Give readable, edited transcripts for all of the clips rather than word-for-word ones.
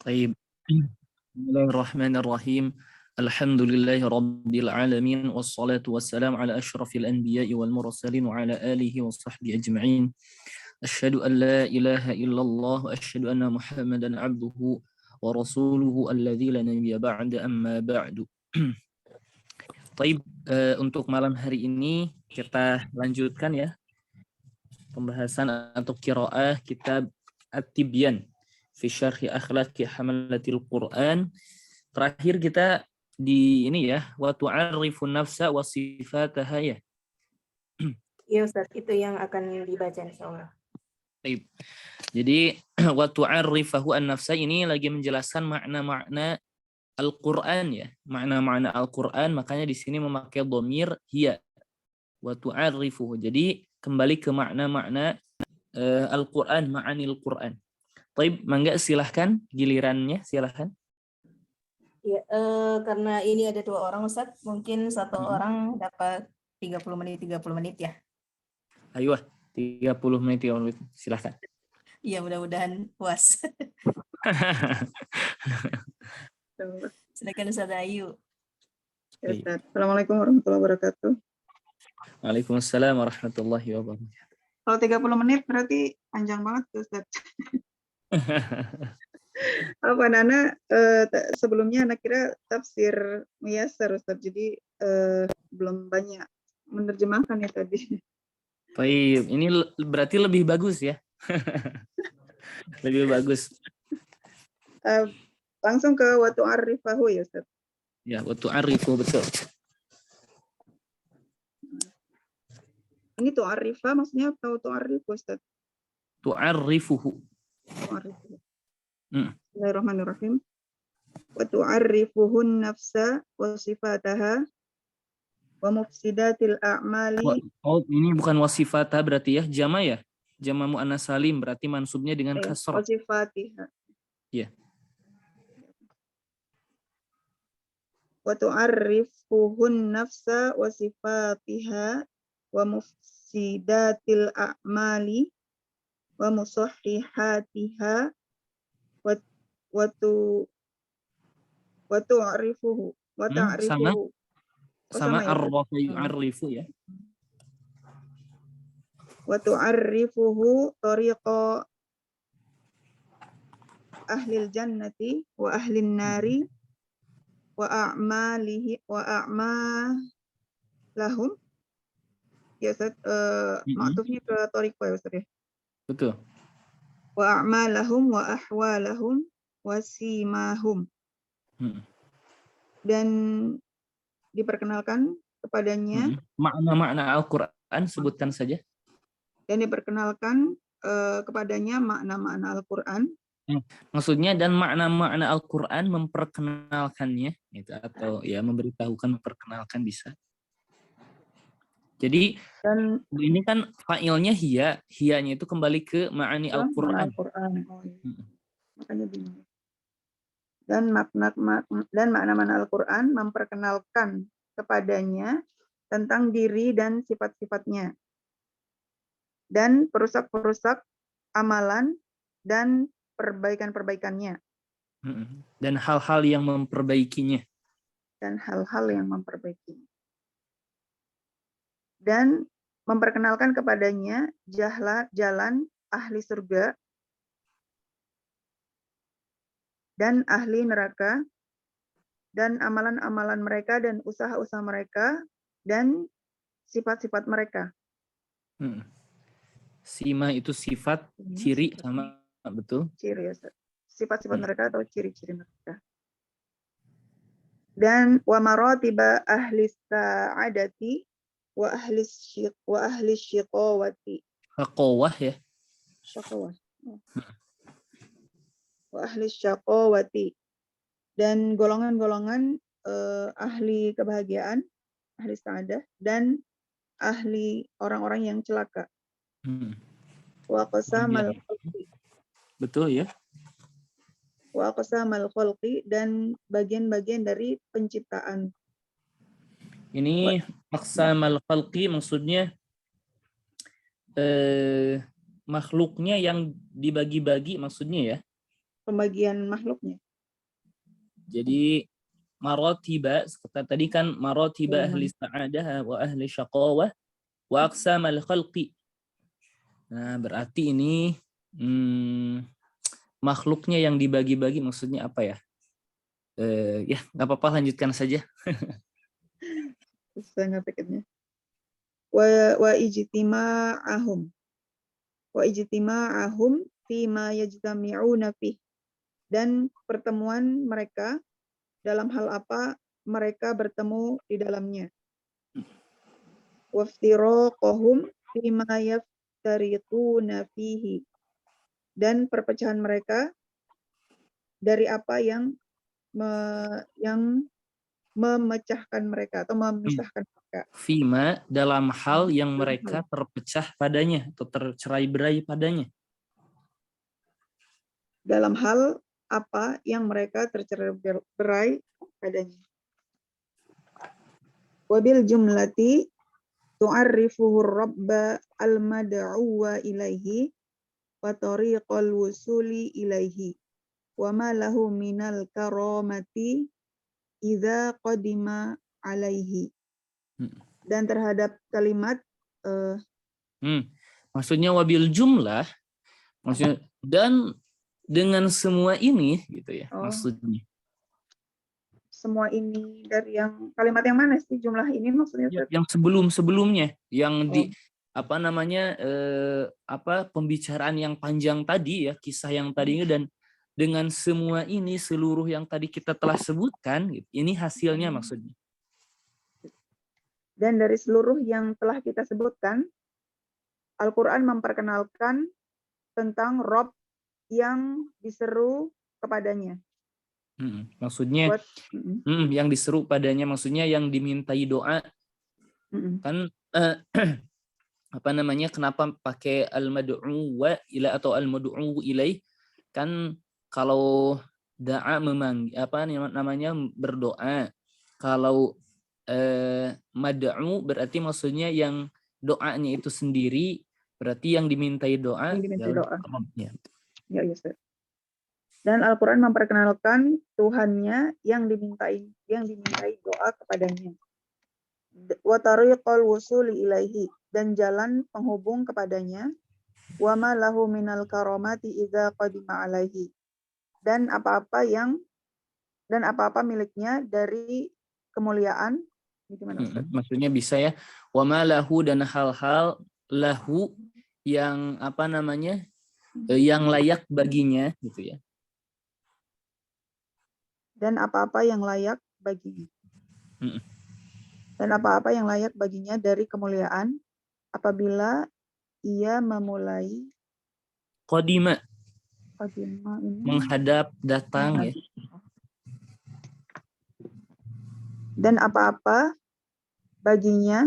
طيب. بسم الله الرحمن الرحيم. الحمد لله رب العالمين والصلاة والسلام على أشرف الأنبياء والمرسلين وعلى آله وصحبه أجمعين. أشهد أن لا إله إلا الله وأشهد أن محمدا عبده ورسوله الذي لا نبي بعد أما بعد. طيب, untuk malam hari ini kita lanjutkan ya pembahasan atau qiraah kitab At-Tibyan fi Syarhi Akhlaqi Hamalatil Quran. Terakhir kita di ini ya, wa tu'arrifun nafsa wa sifataha ya. Iya Ustaz, itu yang akan dibaca insyaallah. Baik. Jadi wa tu'arrifahu an-nafsa ini lagi menjelaskan makna-makna Al-Qur'an ya. Makna-makna Al-Qur'an, makanya di sini memakai dhamir hiya. Wa tu'arrifuhu. Jadi kembali ke makna-makna Al-Qur'an, ma'anil Qur'an. Baik, mangga silahkan gilirannya, silahkan. Ya, karena ini ada 2 orang Ustaz, mungkin satu orang dapat 30 menit ya. Ayo, 30 menit, silahkan. Iya, mudah-mudahan puas. Silakan Ustaz Ayu. Ya, Ustaz. Assalamualaikum warahmatullahi wabarakatuh. Waalaikumsalam warahmatullahi wabarakatuh. Kalau 30 menit berarti panjang banget tuh, Ustaz. Apa Nana, sebelumnya anak kira tafsir Muyassar Ustaz, jadi belum banyak menerjemahkan ya tadi. Baik, ini berarti lebih bagus ya. Lebih bagus. Langsung ke wa tu'arrifahu ya Ustaz. Ya, wa tu'arrifu, betul. Ini tu'arrifa maksudnya atau tu'arrifu Ustaz? Tu'arrifuhu. Tu'arrifuhu. Bismillahirrahmanirrahim. Wa tu'arrifuhun nafsa wa sifataha wa mufsidatil a'mali. Oh, ini bukan wasifata berarti ya, jama ya? Jama muannas salim berarti mansubnya dengan kasrah. Wa sifatiha. Iya. Wa tu'arrifuhun nafsa wa sifatiha wa mufsidatil a'mali wa musahhihatiha wa tu'arifuhu wa ta'rifuhu. Sama arrafa yu'arrifu ya. Wa tu'arrifuhu tariqa ahlil jannati wa ahlin nari wa a'malihi wa a'malahum. Ya Ustaz, maktufnya ke tariqa ya Ustaz ya. Betul. Wa a'malahum wa ahwalahum wa simahum. Dan diperkenalkan kepadanya makna-makna Al-Qur'an, sebutkan saja. Dan diperkenalkan kepadanya makna-makna Al-Qur'an. Maksudnya dan makna-makna Al-Qur'an memperkenalkannya itu, atau ya memberitahukan, memperkenalkan bisa. Jadi dan ini kan fa'ilnya hiya, hiyanya itu kembali ke ma'ani Al-Qur'an. Makanya bingung. Dan makna-makna Al-Qur'an memperkenalkan kepadanya tentang diri dan sifat-sifatnya. Dan perusak-perusak amalan dan perbaikan-perbaikannya. Dan hal-hal yang memperbaikinya. Dan memperkenalkan kepadanya jalan ahli surga dan ahli neraka, dan amalan-amalan mereka dan usaha-usaha mereka dan sifat-sifat mereka. Sima itu sifat, ciri sama, betul? Ciri ya, sifat-sifat mereka atau ciri-ciri mereka. Dan wa maratiba ahli sa'adati wa ahli syiqawati. Syaqawah ya. Syaqawah. Wa ahli syaqawati. Dan golongan-golongan ahli kebahagiaan, ahli sa'adah, dan ahli orang-orang yang celaka. Wa qasamal khalqi. Betul ya. Wa qasamal khalqi, dan bagian-bagian dari penciptaan. Ini aqsamal khalqi maksudnya makhluknya yang dibagi-bagi maksudnya ya. pembagian makhluknya. Jadi maratiba tadi kan maratiba ahli sa'adah wa ahli syaqawah wa aqsamal khalqi. Nah, berarti ini makhluknya yang dibagi-bagi maksudnya apa ya? Ya, nggak apa-apa, lanjutkan saja. Susah ngetiknya. Wa ijtima'ahum fima yajtami'una fih. Dan pertemuan mereka dalam hal apa mereka bertemu di dalamnya. Waftiraqahum fima yaftariquna fihi. Dan perpecahan mereka dari apa yang memecahkan mereka atau memisahkan mereka. Fima dalam hal yang mereka terpecah padanya atau tercerai-berai padanya. Dalam hal apa yang mereka tercerai-berai padanya. Wabil jumlati tu'arrifuhu rabba al-mad'uwa ilaihi wa tariqal wusuli ilaihi wa ma lahu minal karamati idza qadima alaihi. Dan terhadap kalimat maksudnya wabil jumlah, maksudnya dan dengan semua ini gitu ya, maksudnya. Semua ini dari yang kalimat yang mana sih jumlah ini maksudnya? Yang sebelum-sebelumnya, yang di pembicaraan yang panjang tadi ya, kisah yang tadi, dan dengan semua ini seluruh yang tadi kita telah sebutkan, ini hasilnya maksudnya. Dan dari seluruh yang telah kita sebutkan, Al-Quran memperkenalkan tentang Rob yang diseru kepadanya. Maksudnya yang diseru padanya, maksudnya yang dimintai doa. Kan kenapa pakai al-mad'u wa ila atau al-mad'u ilaih? Kan kalau da'a berdoa. Kalau mad'u berarti maksudnya yang doanya itu sendiri, berarti yang dimintai doa. Ya, Ustaz. Dan Al-Quran memperkenalkan Tuhannya yang dimintai doa kepadanya. Wa tariqal wusuli ilaihi, dan jalan penghubung kepadanya. Wa ma lahu minal karamati idza qadima alaihi, dan apa-apa miliknya dari kemuliaan. Gimana, Ustaz? Maksudnya bisa ya, wa ma lahu, dan hal-hal lahu yang yang layak baginya gitu ya. Dan apa-apa yang layak baginya. Dan apa-apa yang layak baginya dari kemuliaan apabila ia memulai Qadima ini menghadap, datang ya. Dan apa-apa baginya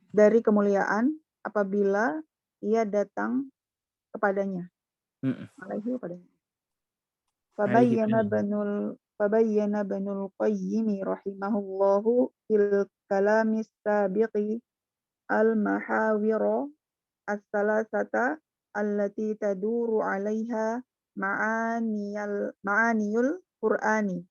dari kemuliaan apabila ia datang kepadanya. Alaihi kepadanya. Fabayyana Ibnul Qayyim rahimahullahu fil kalamis sabiqi al-mahawira as-salasata allati taduru 'alaiha ma'aniyul Qur'ani.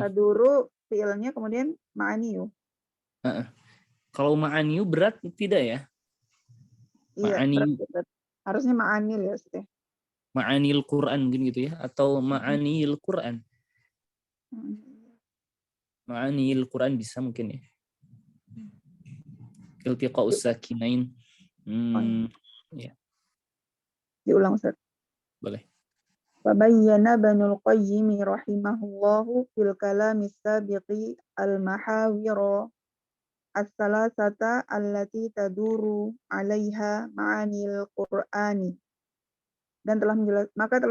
Taduru fi'ilnya, kemudian ma'aniyu. Kalau ma'aniyu berat tidak ya? Iya, berat. Harusnya ma'anil ya, Ustaz. Ma'anil Quran gitu ya, atau ma'anil Quran. Ma'anil Quran bisa mungkin ya. Iltiqa'us sakinain. Ya. Diulang, Ustaz. Boleh. Fabayyana Ibnul Qayyim rahimahullahu fil kalamis sabiqi al-mahawira as-salasata allati taduru 'alaiha ma'anil Qur'ani. Dan telah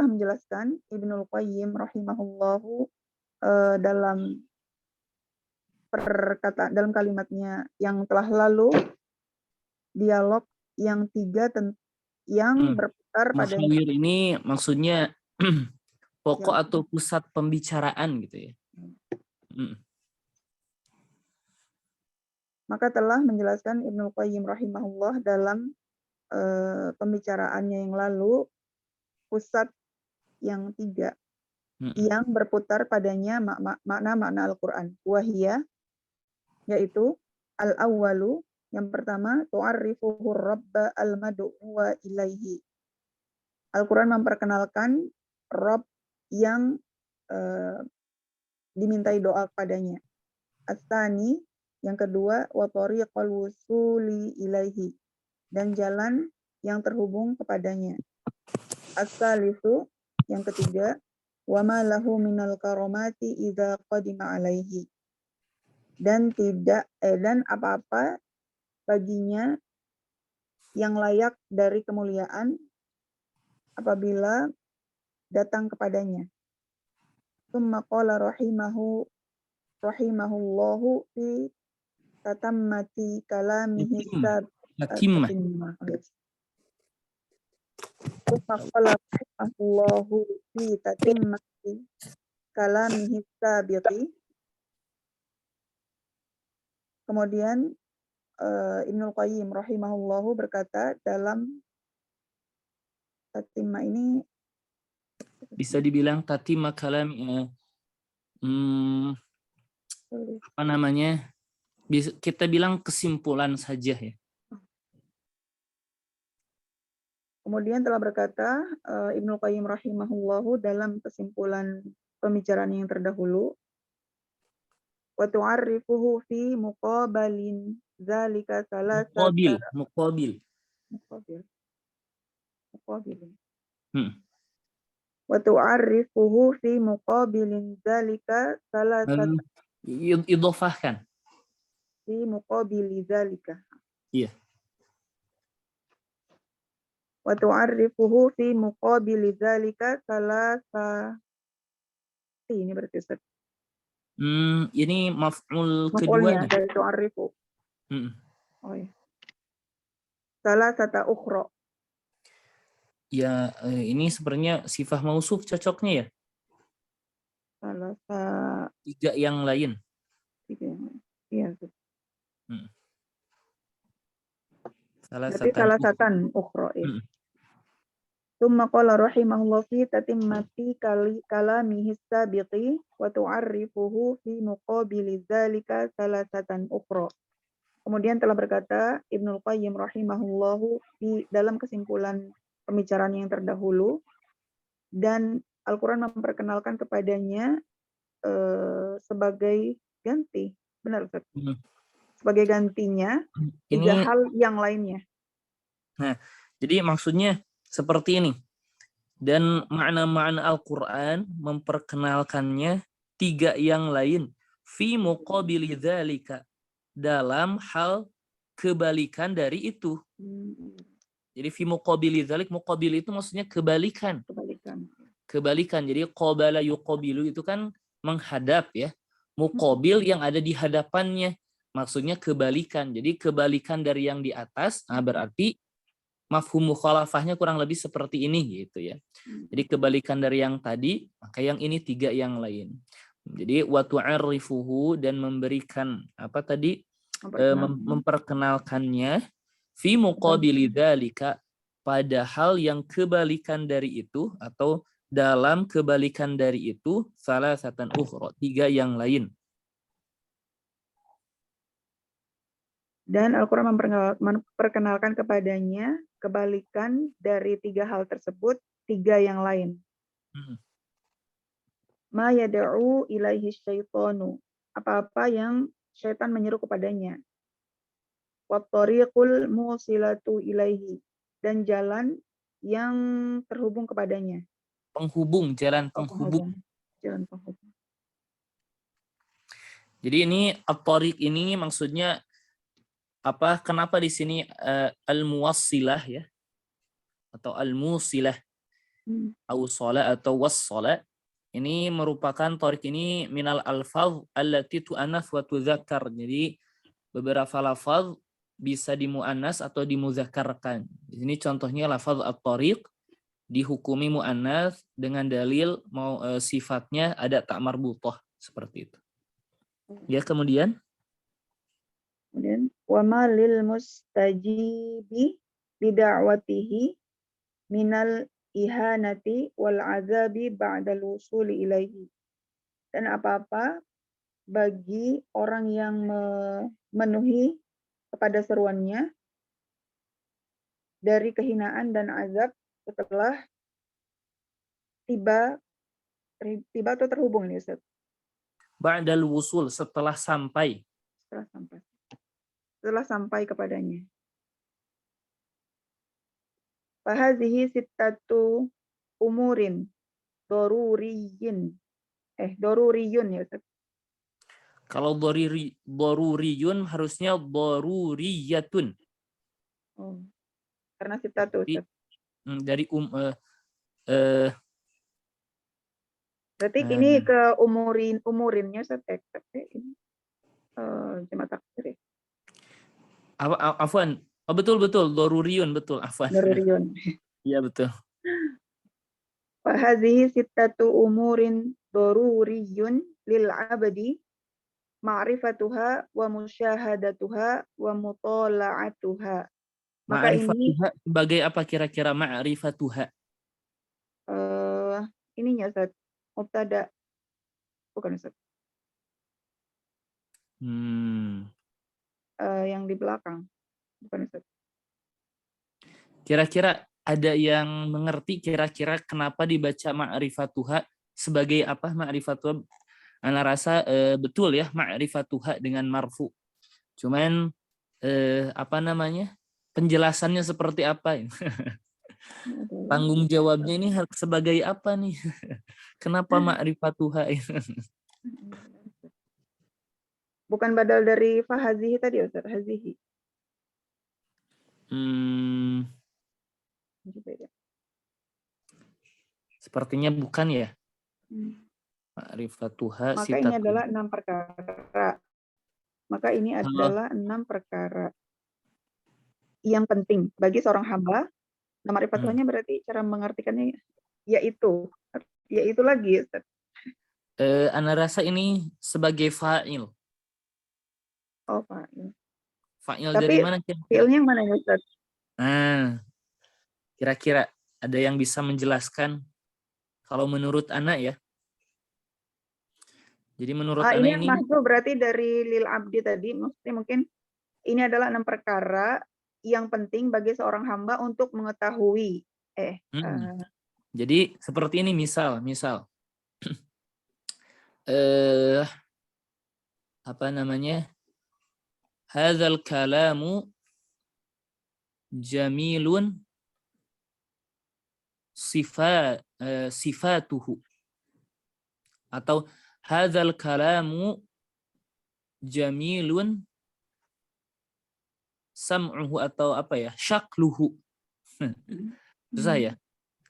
menjelaskan Ibnul Qayyim rahimahullahu dalam kalimatnya yang telah lalu, dialog yang tiga yang berputar pada mahawir ini maksudnya pokok atau pusat pembicaraan gitu ya. Maka telah menjelaskan Ibnu Qayyim rahimahullah dalam pembicaraannya yang lalu pusat yang 3 yang berputar padanya makna-makna Al-Quran. Wahia, yaitu al-awwalu, yang pertama, tu'arrifuhu rabba al-madu'wa ilaihi. Al-Quran memperkenalkan Rabb yang dimintai doa kepadanya. As-tsani, yang kedua, wa tariqal wusuli ilaihi, dan jalan yang terhubung kepadanya. As-salisu, yang ketiga, wa ma lahu minal karamati idza qadima alaihi, dan apa-apa baginya yang layak dari kemuliaan apabila datang kepadanya. Tsumma qala rahimahullahu fi tatammati kalamihi Kemudian Ibnu Qayyim rahimahullahu berkata dalam tatimah ini, bisa dibilang tatimah kalam apa namanya? Bisa kita bilang kesimpulan saja ya. Kemudian telah berkata Ibnu Qayyim rahimahullahu dalam kesimpulan pembicaraan yang terdahulu, wa tu'arrifuhu fi muqabalin dzalika salasata muqabil. Wa tu'arrifuhu fi muqabilin dzalika salasata idhofahkan fi muqabili dzalika. Iya. Wa tu'arrifuhu fi muqabili dzalika salasa. Ini berarti Ustaz. Ini maf'ul Maf'ulnya kedua dari tu'arrifu. Oh ya. Salasata ukhra. Ya, ini sebenarnya sifah mausuf cocoknya ya. Salasa. 3 yang lain. 3 yang lain. Iya. Salasatan ukhra. Tsumma qala rahimahullah fi tatimmati kalamihi sabiqi wa tu'arrifuhu fi muqabili dzalika salasatan ukhra. Kemudian telah berkata Ibnu Qayyim rahimahullahu di dalam kesimpulan pembicaraan yang terdahulu, dan Al-Quran memperkenalkan kepadanya sebagai ganti. Benar Ustaz? Sebagai gantinya 3 hal yang lainnya. Nah, jadi maksudnya seperti ini. Dan makna-makna Al-Quran memperkenalkannya 3 yang lain. Fi muqabili dzalika, dalam hal kebalikan dari itu. Jadi fi muqabili dzalik, muqabil itu maksudnya kebalikan. Kebalikan. Jadi qabala yuqabilu itu kan menghadap ya. Muqabil yang ada di hadapannya. Maksudnya kebalikan. Jadi kebalikan dari yang di atas, berarti mafhum mukhalafahnya kurang lebih seperti ini gitu ya. Jadi kebalikan dari yang tadi, maka yang ini 3 yang lain. Jadi wa tu'arrifuhu, dan memberikan apa tadi? Memperkenalkannya fi muqabili dzalika, pada hal yang kebalikan dari itu, atau dalam kebalikan dari itu, salasatan ukhra, 3 yang lain. Dan Al-Quran memperkenalkan kepadanya kebalikan dari 3 hal tersebut, 3 yang lain. Ma yad'u ilaihi syaitanu, apa-apa yang syaitan menyeru kepadanya. Wa tariqul musilatu ilaihi, dan jalan yang terhubung kepadanya. Jalan penghubung. Jalan penghubung. Jadi ini at-tariq ini maksudnya apa? Kenapa di sini al-muwassilah ya? Atau al-musilah. Awsala atau wassala. Ini merupakan tariq ini minal alfaz allati tu'annas wa tudzakkar. Jadi beberapa lafaz bisa dimuannas atau dimudzakarkan. Di sini contohnya lafaz at-tariq dihukumi muannas dengan dalil sifatnya ada tak marbutah seperti itu. Ya, kemudian Kemudian wama lil mustajibi lida'watihi minal ihanati wal azabi ba'dal wusuli ilaihi. Dan apa-apa bagi orang yang memenuhi kepada seruannya dari kehinaan dan azab setelah tiba atau terhubung nih Ustaz. Ba'dal wusul, setelah sampai. Setelah sampai kepadanya. Fahazihi sittatu umurin doruriyun ya Ustaz. Kalau doruriyun harusnya doruriyatun. Oh, karena sittatu Ustaz. Dari berarti ini ke umurinnya Ustaz. Ini jemaah takdir. Afwan. Oh, betul doruriyun, betul, afwan. Doruriyun. Iya, betul. Fahazihi sittatu umurin doruriyun lil abadi ma'rifatuha wa musyahadatuha wa mutala'atuha. Maka ini sebagai apa kira-kira ma'rifatuha? Ininya Ustaz, mubtada. Bukan Ustaz. Yang di belakang. Bukan Ustaz. Kira-kira ada yang mengerti kira-kira kenapa dibaca ma'rifatuha sebagai apa ma'rifatuha? Ana rasa betul ya ma'rifatuha dengan marfu. Cuman apa namanya? Penjelasannya seperti apa? Tanggung jawabnya ini sebagai apa nih? Kenapa ma'rifatuha? Bukan badal dari fahazihi tadi Ustaz, hazihi. Sepertinya bukan ya. Ma'rifatuha maka ini adalah 6 perkara. Maka ini adalah 6 perkara yang penting bagi seorang hamba. Nah, ma'rifatuhanya berarti cara mengartikannya yaitu lagi Ustaz. Ana rasa ini sebagai fa'il. Oh, fa'il. Fa'il tapi dari mana? Fi'ilnya yang mana ya Ustaz? Kira-kira ada yang bisa menjelaskan? Kalau menurut Ana ya. Jadi menurut Ana ini yang mahzu berarti dari lil abdi tadi, maksudnya mungkin ini adalah 6 perkara yang penting bagi seorang hamba untuk mengetahui. Jadi seperti ini misal apa namanya? Hadzal kalamu jamilun sifatuhu. Atau hadzal kalamu jamilun sam'uhu, atau apa ya? Syakluhu. Susah ya.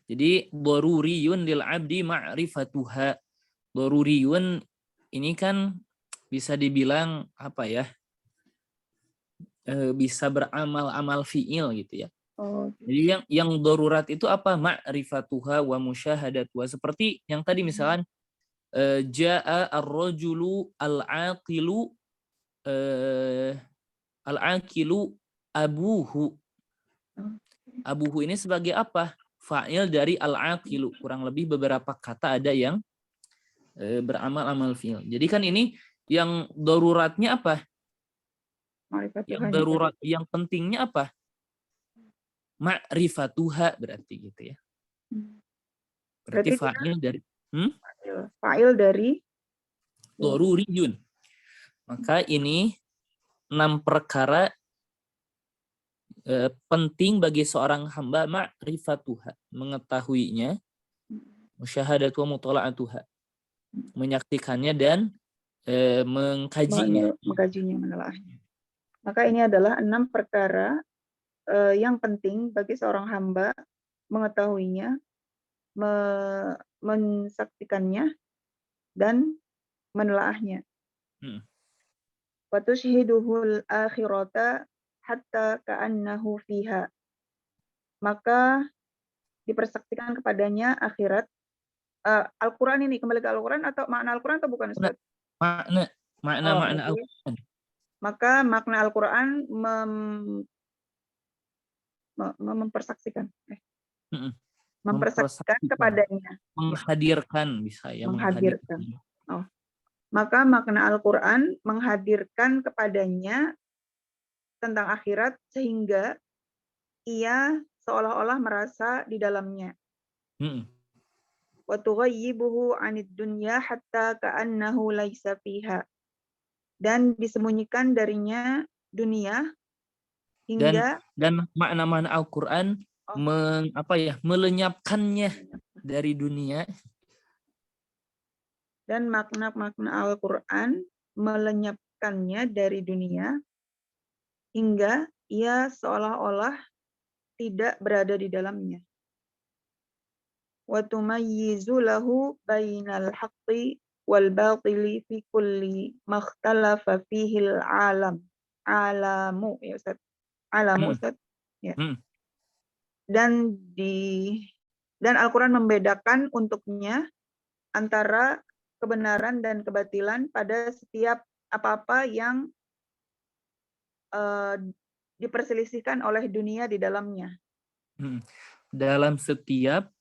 Jadi daruriyun lil abdi ma'rifatuha. Daruriyun ini kan bisa dibilang apa ya? Bisa beramal fi'il gitu ya. Jadi yang darurat itu apa? Ma'rifatuha wa musyahadatuha. Seperti yang tadi misalkan ja'a ar-rajulu al-aqilu abuhu. Abuhu ini sebagai apa? Fa'il dari al-aqilu. Kurang lebih beberapa kata ada yang beramal fi'il. Jadi kan ini yang daruratnya apa? Yang darurat, yang pentingnya apa? Ma'rifatuha berarti gitu ya. Berarti fa'il dari fa'il dari daruriyun. Maka ini 6 perkara penting bagi seorang hamba, ma'rifatuha, mengetahuinya, musyahadatu wa mutala'atuha, menyaksikannya dan mengkajinya, menelaahnya. Maka ini adalah 6 perkara yang penting bagi seorang hamba mengetahuinya, mensaksikannya dan menelaahnya. Wa tushhiduhul akhirata hatta ka'annahu fiha. Maka dipersaksikan kepadanya akhirat. Al-Quran ini, kembali ke Al-Quran atau makna Al-Quran atau bukan Ustaz? Makna Al-Quran. Maka makna Al-Quran mempersaksikan Mempersaksikan, kepadanya, menghadirkan bisa ya, menghadirkan. Oh. Maka makna Al-Quran menghadirkan kepadanya tentang akhirat sehingga ia seolah-olah merasa di dalamnya. Wa tughayyibuhu 'anid dunya hatta ka'annahu laisa fiha. Dan disembunyikan darinya dunia hingga dan makna-makna Al-Qur'an melenyapkannya dari dunia, dan makna-makna Al-Quran melenyapkannya dari dunia hingga ia seolah-olah tidak berada di dalamnya. Wa tumayyizu lahu bainal haqqi wal batili fi kulli makhtalafa fihi al-alam. Alamu ya Ustaz. Alamu Ustaz. Ya. Dan Al-Quran membedakan untuknya antara kebenaran dan kebatilan pada setiap apa-apa yang diperselisihkan oleh dunia di dalamnya. Dalam setiap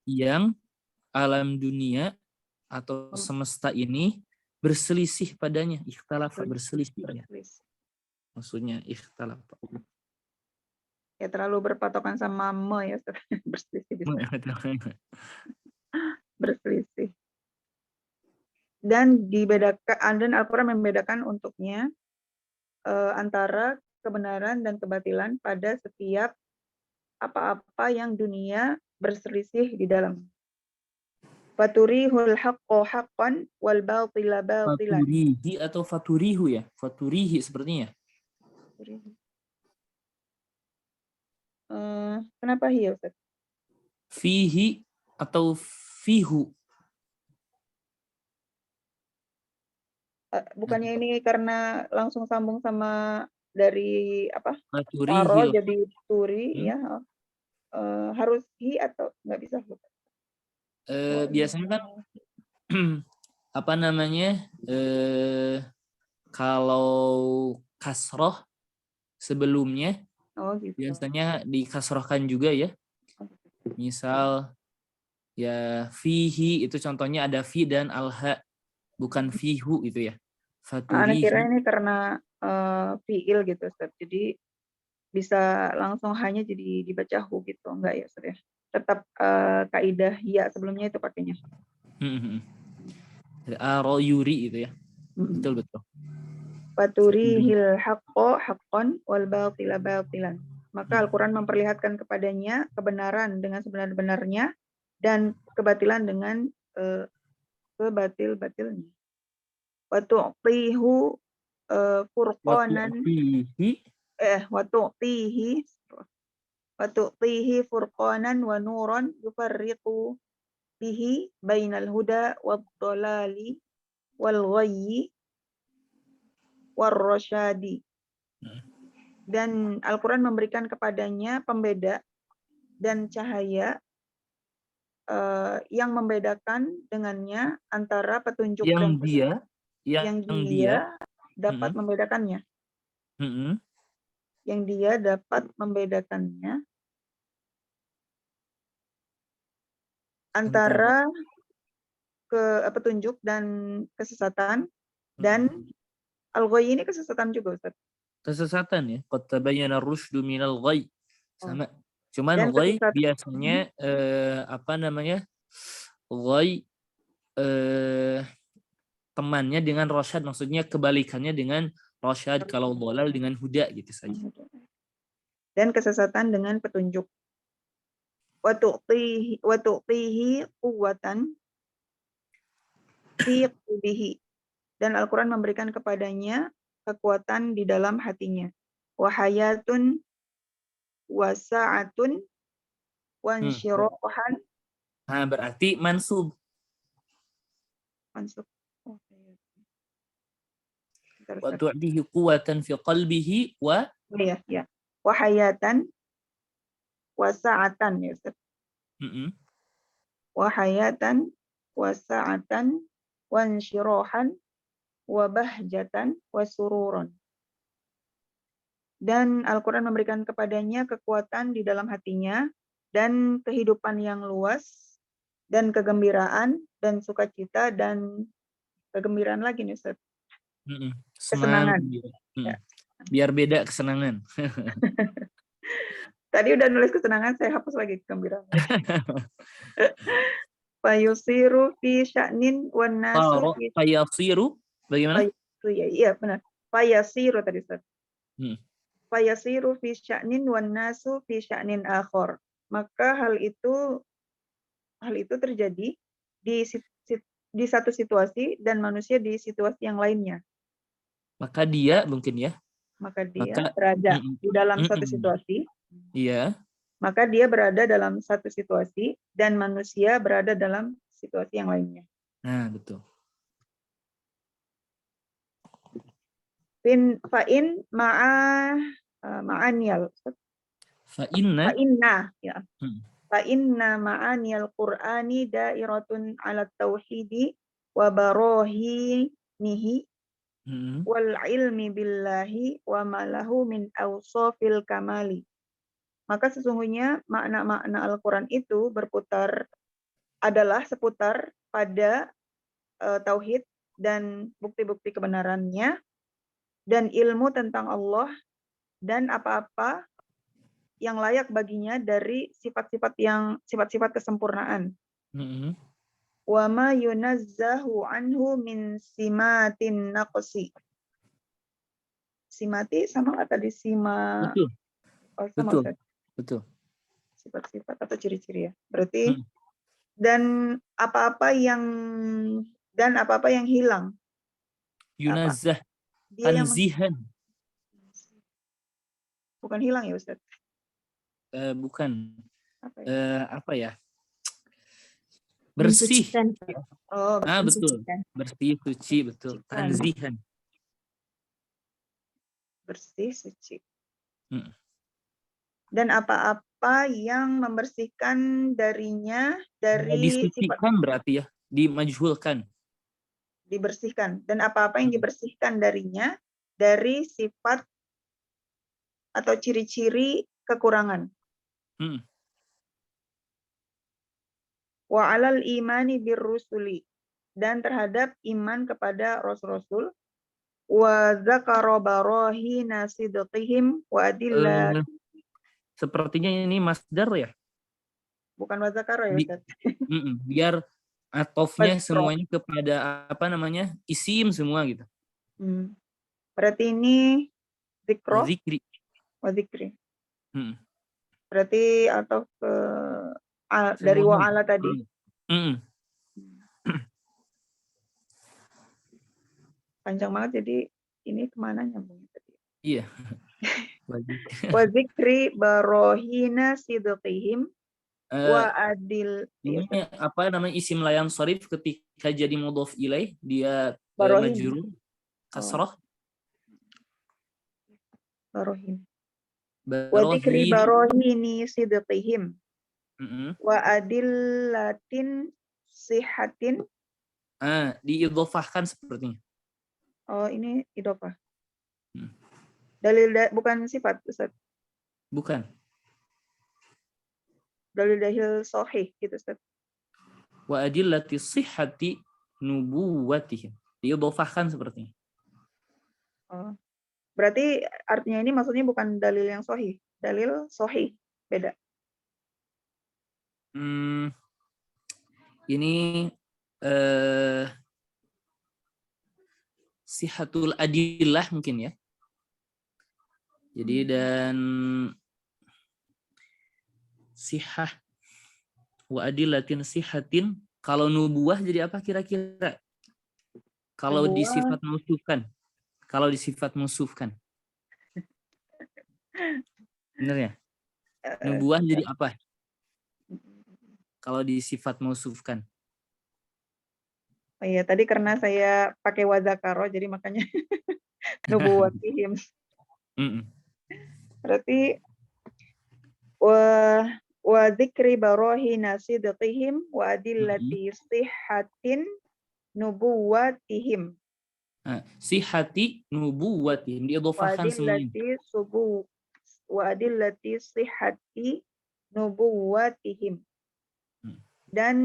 yang alam dunia atau semesta ini berselisih padanya, ikhtilaf, berselisih. Maksudnya ikhtilaf. Ya terlalu berpatokan sama ya, berselisih. Berselisih. Dan Al-Quran membedakan untuknya antara kebenaran dan kebatilan pada setiap apa-apa yang dunia berselisih di dalam. Faturihul haqqo haqqan wal batila batilan. Faturihi atau faturihu ya? Faturihi sepertinya. Kenapa hi ya Ustaz? Fihi atau fihu. Bukannya ini karena langsung sambung sama dari apa? Faturihi. Taro jadi turi ya. Harus hi atau nggak bisa? Biasanya kan apa namanya? Kalau kasroh sebelumnya gitu. biasanya dikasrohkan juga ya. Misal ya fihi itu contohnya ada fi dan alha, bukan fihu itu ya. Anak Faturihi. kira ini karena fiil gitu Ustaz. Jadi bisa langsung hanya jadi dibaca hu gitu, enggak ya Ustaz ya? Tetap kaidah ya sebelumnya itu pakainya. Yuri itu ya. Betul. Faturihil haqqo haqqan wal batila batilan. Maka Al-Quran memperlihatkan kepadanya kebenaran dengan sebenar-benarnya dan kebatilan dengan kebatil-batilnya. Wa tu'tihu furqanan wa tu'tihi furqanan wa nuran yufarriqu bihi bainal huda wad dhalali wal ghayyi war rasyadi. Dan Al-Quran memberikan kepadanya pembeda dan cahaya yang membedakan dengannya antara petunjuk dan kesesatan, yang dia dapat membedakannya. Yang dia dapat membedakannya antara petunjuk dan kesesatan. Dan al-ghayy ini kesesatan juga Ustaz. Kesesatan ya. Qad tabayyana ar-rusydu minal ghayy. Sama. Cuman ghayy biasanya apa namanya? Ghayy temannya dengan rasyad, maksudnya kebalikannya dengan rasyad, kalau dhalal dengan huda gitu saja. Dan kesesatan dengan petunjuk. Wa tu'tihi quwwatan fi qalbihi. Dan Al-Quran memberikan kepadanya kekuatan di dalam hatinya. Wa hayatun wa sa'atun wa insyirahan. Berarti mansub. Wa tu'tihi quwwatan fi qalbihi wa ya. Wa hayatan wa sa'atan ya Ustaz. Wa hayatan wa sa'atan wa insyirahan wa bahjatan wa sururon. Dan Al-Quran memberikan kepadanya kekuatan di dalam hatinya dan kehidupan yang luas dan kegembiraan dan sukacita dan kegembiraan lagi nih Ustaz. Senang. Kesenangan. Ya. Biar beda kesenangan. Tadi udah nulis kesenangan, saya hapus lagi kegembiraan. Fayusiru fi sya'nin wan nasu fi Fayasiru, bagaimana? iya benar. Fayasiru tadi Ustaz. Hmm. Fayasiru fi sya'nin wan nasu fi sya'nin akhar. Maka hal itu terjadi di satu situasi dan manusia di situasi yang lainnya. Maka dia mungkin ya. Maka dia berada di dalam satu situasi. Iya. Maka dia berada dalam satu situasi dan manusia berada dalam situasi yang lainnya. Nah, betul. Fa'in ma'aniyal. Fa'inna ya. Fa'inna ma'aniyal Qur'ani dairatun 'ala tauhidi wa barahinihi wal ilmi billahi wa malahu min awsafil kamali. Maka sesungguhnya makna-makna Al-Quran itu adalah seputar pada tauhid dan bukti-bukti kebenarannya dan ilmu tentang Allah dan apa-apa yang layak baginya dari sifat-sifat kesempurnaan. Wa ma yunazzahu anhu min simatin naqsi. Simati sama nggak tadi sima? Betul. Oh, sama Betul. Sifat-sifat atau ciri-ciri ya. Berarti dan apa-apa yang hilang. Yunazzah. Dia Tanzihan. Bukan hilang ya Ustaz? Bukan. Apa ya? Apa ya? Bersih. Oh, betul. Bersih, suci, betul. Tanzihan. Bersih, suci. Dan apa-apa yang membersihkan darinya dari disucikan sifat, berarti ya, dimajhulkan. Dibersihkan. Dan apa-apa yang dibersihkan darinya dari sifat atau ciri-ciri kekurangan. Wa 'alal imani birrusuli, dan terhadap iman kepada rasul-rasul. Wa dzakara barahina sidqihim wa adillat. Sepertinya ini masdar ya? Bukan wa dzakara ya Ustaz? Biar atofnya semuanya kepada isim semua gitu. Berarti ini zikro. Wa zikri. Berarti atau ke dari wa'ala tadi. Panjang banget, jadi ini kemana nyambungnya tadi? Iya. Wa zikri barohina sidqihim wa adil. Ini isim layam sharif ketika jadi mudhof ilaih dia majrur kasrah. Barohin. Wa zikri barohini sidqihim wa adillatin sihatin. Diidhofahkan sepertinya. Oh, ini idhofah. Dalil bukan sifat Ustaz. Bukan. Dalil sahih gitu Ustaz. Wa adillati sihhati nubuwatihim. Diidhofahkan sepertinya. Oh. Berarti artinya ini maksudnya bukan dalil yang sahih. Dalil sahih. Beda. Ini sihatul adillah mungkin ya. Jadi dan sihah wa adillatin sihatin, kalau nubuah jadi apa kira-kira? Kalau disifat mausufkan. Kalau disifat mausufkan. Benar ya? Nubuah jadi apa? Kalau disifat mausufkan. Oh iya, tadi karena saya pakai wadzakaro jadi makanya nubuwatihim. Berarti wa dzikri barahina sidqihim wa adillati sihhatin nubuwatihim. Sihhati nubuwatihim, diidhofahkan semuanya. Wa adillati sihhati nubuwatihim. Dan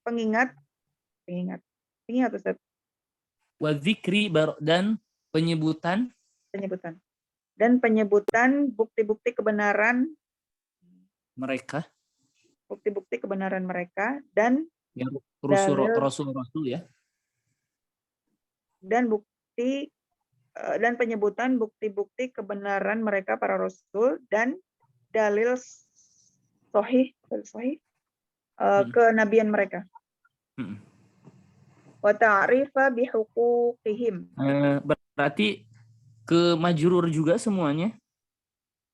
pengingat Ustaz. Wa dzikri, dan penyebutan bukti-bukti kebenaran mereka, dan ya, dalil rasul ya, dan penyebutan bukti-bukti kebenaran mereka para rasul dan dalil sahih kenabian mereka. Wa ta'rifa bihuquqihim. Berarti ke majrur juga semuanya.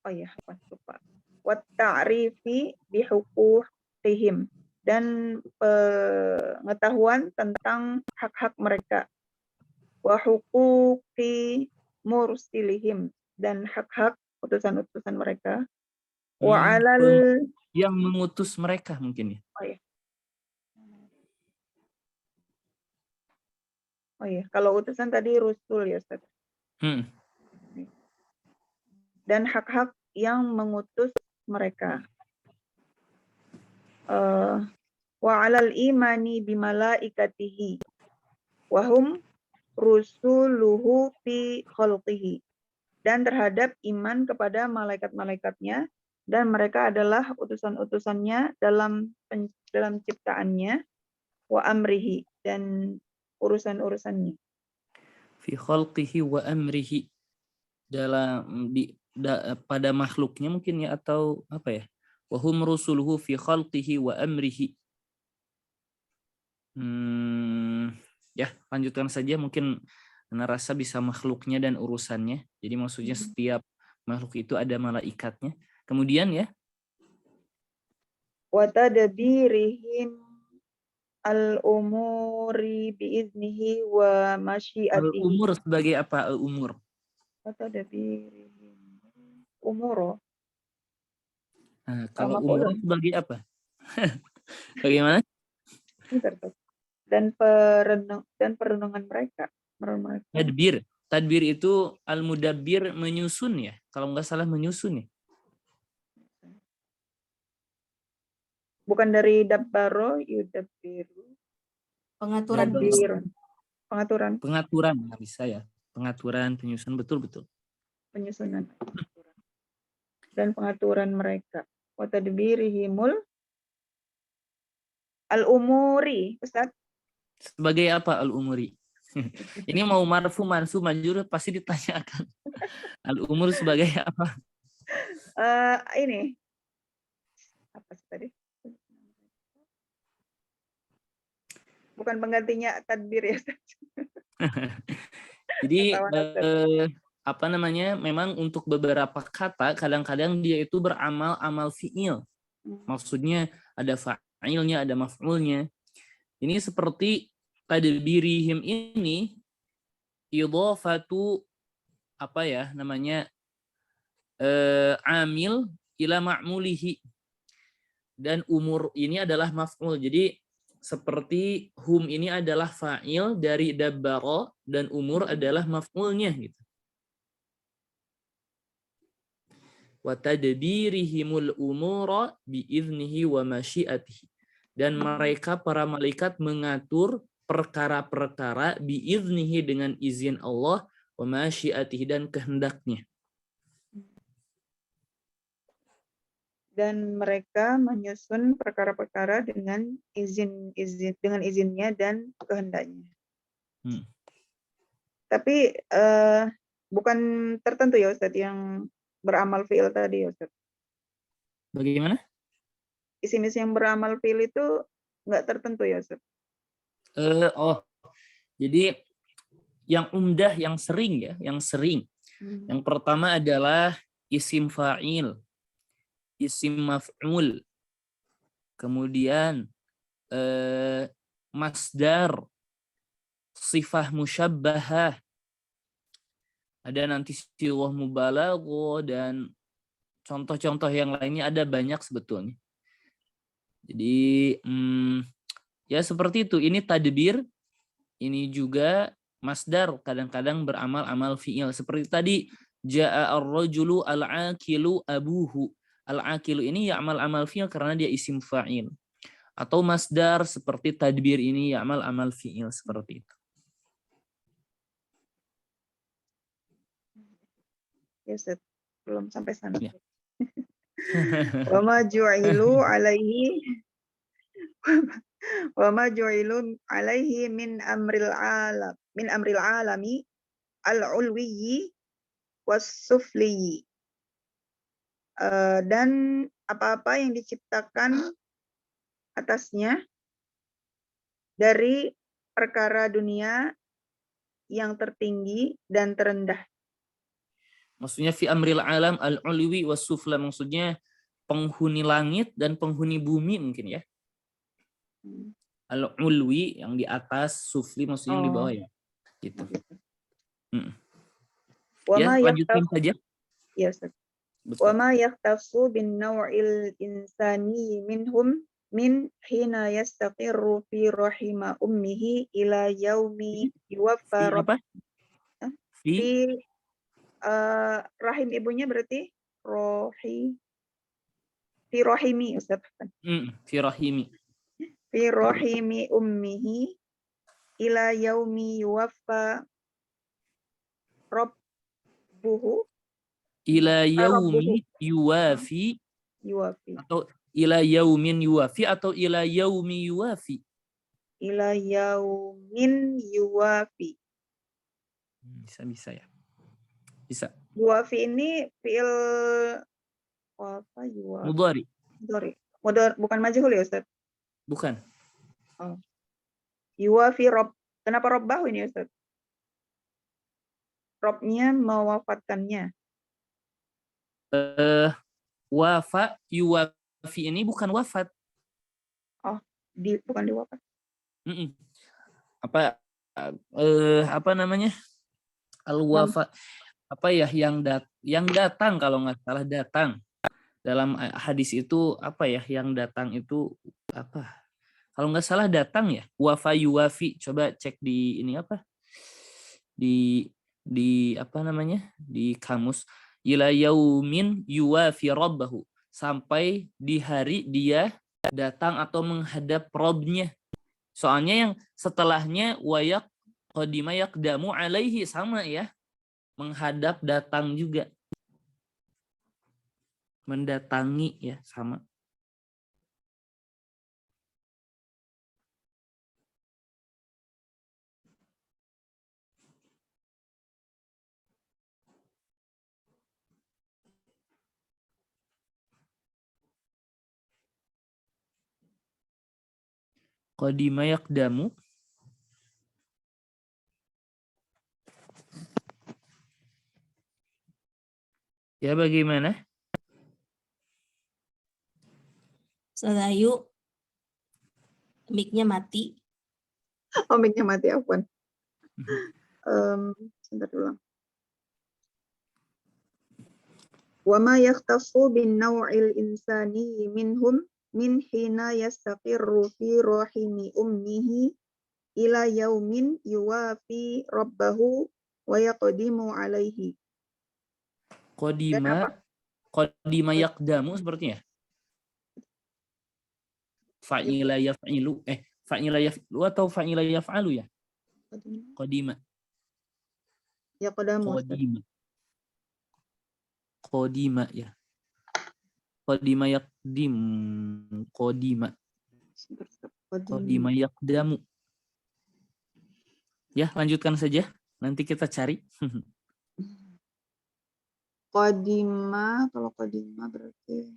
Oh iya, lupa. Wa ta'rifi bihuquqihim, dan pengetahuan tentang hak-hak mereka. Wa huquqi mursilihim, dan hak-hak utusan-utusan mereka. Wa alal, yang mengutus mereka mungkin ya. Oh iya, kalau utusan tadi rusul ya Ustaz. Dan hak-hak yang mengutus mereka. Wa alal imani bimalaikatihi wa hum rusuluhu fi khalqihi, dan terhadap iman kepada malaikat-malaikatnya, dan mereka adalah utusan-utusannya dalam ciptaannya, wa amrihi, dan urusan-urusannya. Fi khalqihi wa amrihi, pada makhluknya mungkin ya, atau apa ya? Wa hum rusuluhu fi khalqihi wa amrihi. Ya, lanjutkan saja, mungkin Ana rasa bisa makhluknya dan urusannya. Jadi maksudnya setiap makhluk itu ada malaikatnya. Kemudian ya, wa tadbirihim al-umuri biiznihi wa masyiatihi. Al-umur sebagai apa? Al-umur. Wa tadbirihim umuro. Nah, kalau umur sebagai apa? Bagaimana? Dan perenungan mereka. Tadbir itu al-mudabbir, menyusun ya. Kalau nggak salah menyusun ya. Bukan dari dabbaro, yudabbiru. Pengaturan nggak bisa ya. Pengaturan, penyusunan, betul. Penyusunan. Dan pengaturan mereka. Wa tadbirihimul al-umuri, Ustaz. Sebagai apa al-umuri? Ini mau marfu, mansub, majrur pasti ditanyakan. Al-umur sebagai apa? Ini. Apa sih tadi? Bukan penggantinya tadbir ya. Jadi apa namanya? Memang untuk beberapa kata kadang-kadang dia itu beramal amal fi'il. Maksudnya ada fa'ilnya, ada maf'ulnya. Ini seperti tadbirihim ini idhafatu apa ya namanya? Amil ila ma'mulihi. Dan umur ini adalah maf'ul. Jadi seperti hum ini adalah fa'il dari dabbara dan umur adalah maf'ulnya gitu. Wa tadbirihimul umura biiznihi wa masyiatihi. Dan mereka para malaikat mengatur perkara-perkara biiznihi, dengan izin Allah, wa masyiatihi, dan kehendaknya. Dan mereka menyusun perkara-perkara dengan izinnya dan kehendaknya. Tapi bukan tertentu ya Ustaz yang beramal fi'il tadi ya Ustaz. Bagaimana? Isim-isim yang beramal fi'il itu nggak tertentu ya Ustaz. Jadi yang umdah, yang sering ya, Yang pertama adalah isim fa'il, isim maf'ul, kemudian masdar, sifah musyabbahah, ada nanti sighah mubalaghah, dan contoh-contoh yang lainnya ada banyak sebetulnya. Jadi ya seperti itu. Ini tadbir, ini juga masdar kadang-kadang beramal amal fi'il. Seperti tadi ja'a ar-rajulu al-aqilu abuhu. Al-aqilu ini ya'mal amal fi'il karena dia isim fa'il. Atau masdar seperti tadbir ini ya'mal amal fi'il seperti itu. Ya, Ustaz. Belum sampai sana. Ya. Wa ma ju'ilu alaihi wa ma ju'ilu alaihi min amril alami al-ulwiyyi was-sufliyyi. Dan apa-apa yang diciptakan atasnya dari perkara dunia yang tertinggi dan terendah. Maksudnya fi amril alam al-ulwi was-sufla, maksudnya penghuni langit dan penghuni bumi mungkin ya. Al-ulwi yang di atas, sufli maksudnya yang di bawah ya. Gitu. Ya, lanjutkan saja. Ya, Ustaz. Wa ma yahtassu bin naw'il insani minhum min hina yastaqirru fi rahima ummihi ila yaumi yuwaffa apa? Fi rahim ibunya berarti fi rahimi, Ustaz. Fi rahimi. Fi rahimi ummihi ila yaumi yuwaffa rabbuhu. Ila yaumi yuwafi. Atau ila yaumin yuwafi atau ila yaumi yuwafi. Ila yaumin yuwafi. Bisa ya. Bisa. Yuwafi ini fi'il apa yuwafi? Mudhari. Mudhari. Bukan majhul ya, Ustaz? Bukan. Oh. Yuwafi rob. Kenapa robbahu ini, Ustaz? Robnya mewafatkannya. Wafa yuwafi ini bukan wafat. Oh, bukan diwafat. Apa namanya? Al-wafa. Apa ya yang datang kalau nggak salah datang. Dalam hadis itu apa ya yang datang itu apa? Kalau nggak salah datang ya. Wafa yuwafi. Coba cek di ini apa? Di apa namanya? Di kamus. Ila yaumin yuwafi rabbahu. Sampai di hari dia datang atau menghadap Robnya. Soalnya yang setelahnya wayak qadima yaqdamu alaihi sama ya. Menghadap datang juga. Mendatangi ya sama. Qadima yaqdamu. Ya bagaimana? Ayu, mic-nya mati. Oh, mic-nya mati, afwan. Sebentar dulu. Wa ma yakhtassu bin naw'il insani minhum min hina yastaqirru fi rahimi ummihi ila yaumin yuwafi rabbahu wa yaqdimu alaihi. Qadima yaqdamu sepertinya. Fa'ila yaf'ilu. Fa'ila yaf'ilu atau fa'ila yaf'alu ya? Qadima. Yaqdamu. Qadima ya. Qadima yaqdim. Qadima yaqdamu. Ya, lanjutkan saja. Nanti kita cari. Qadima, kalau qadima berarti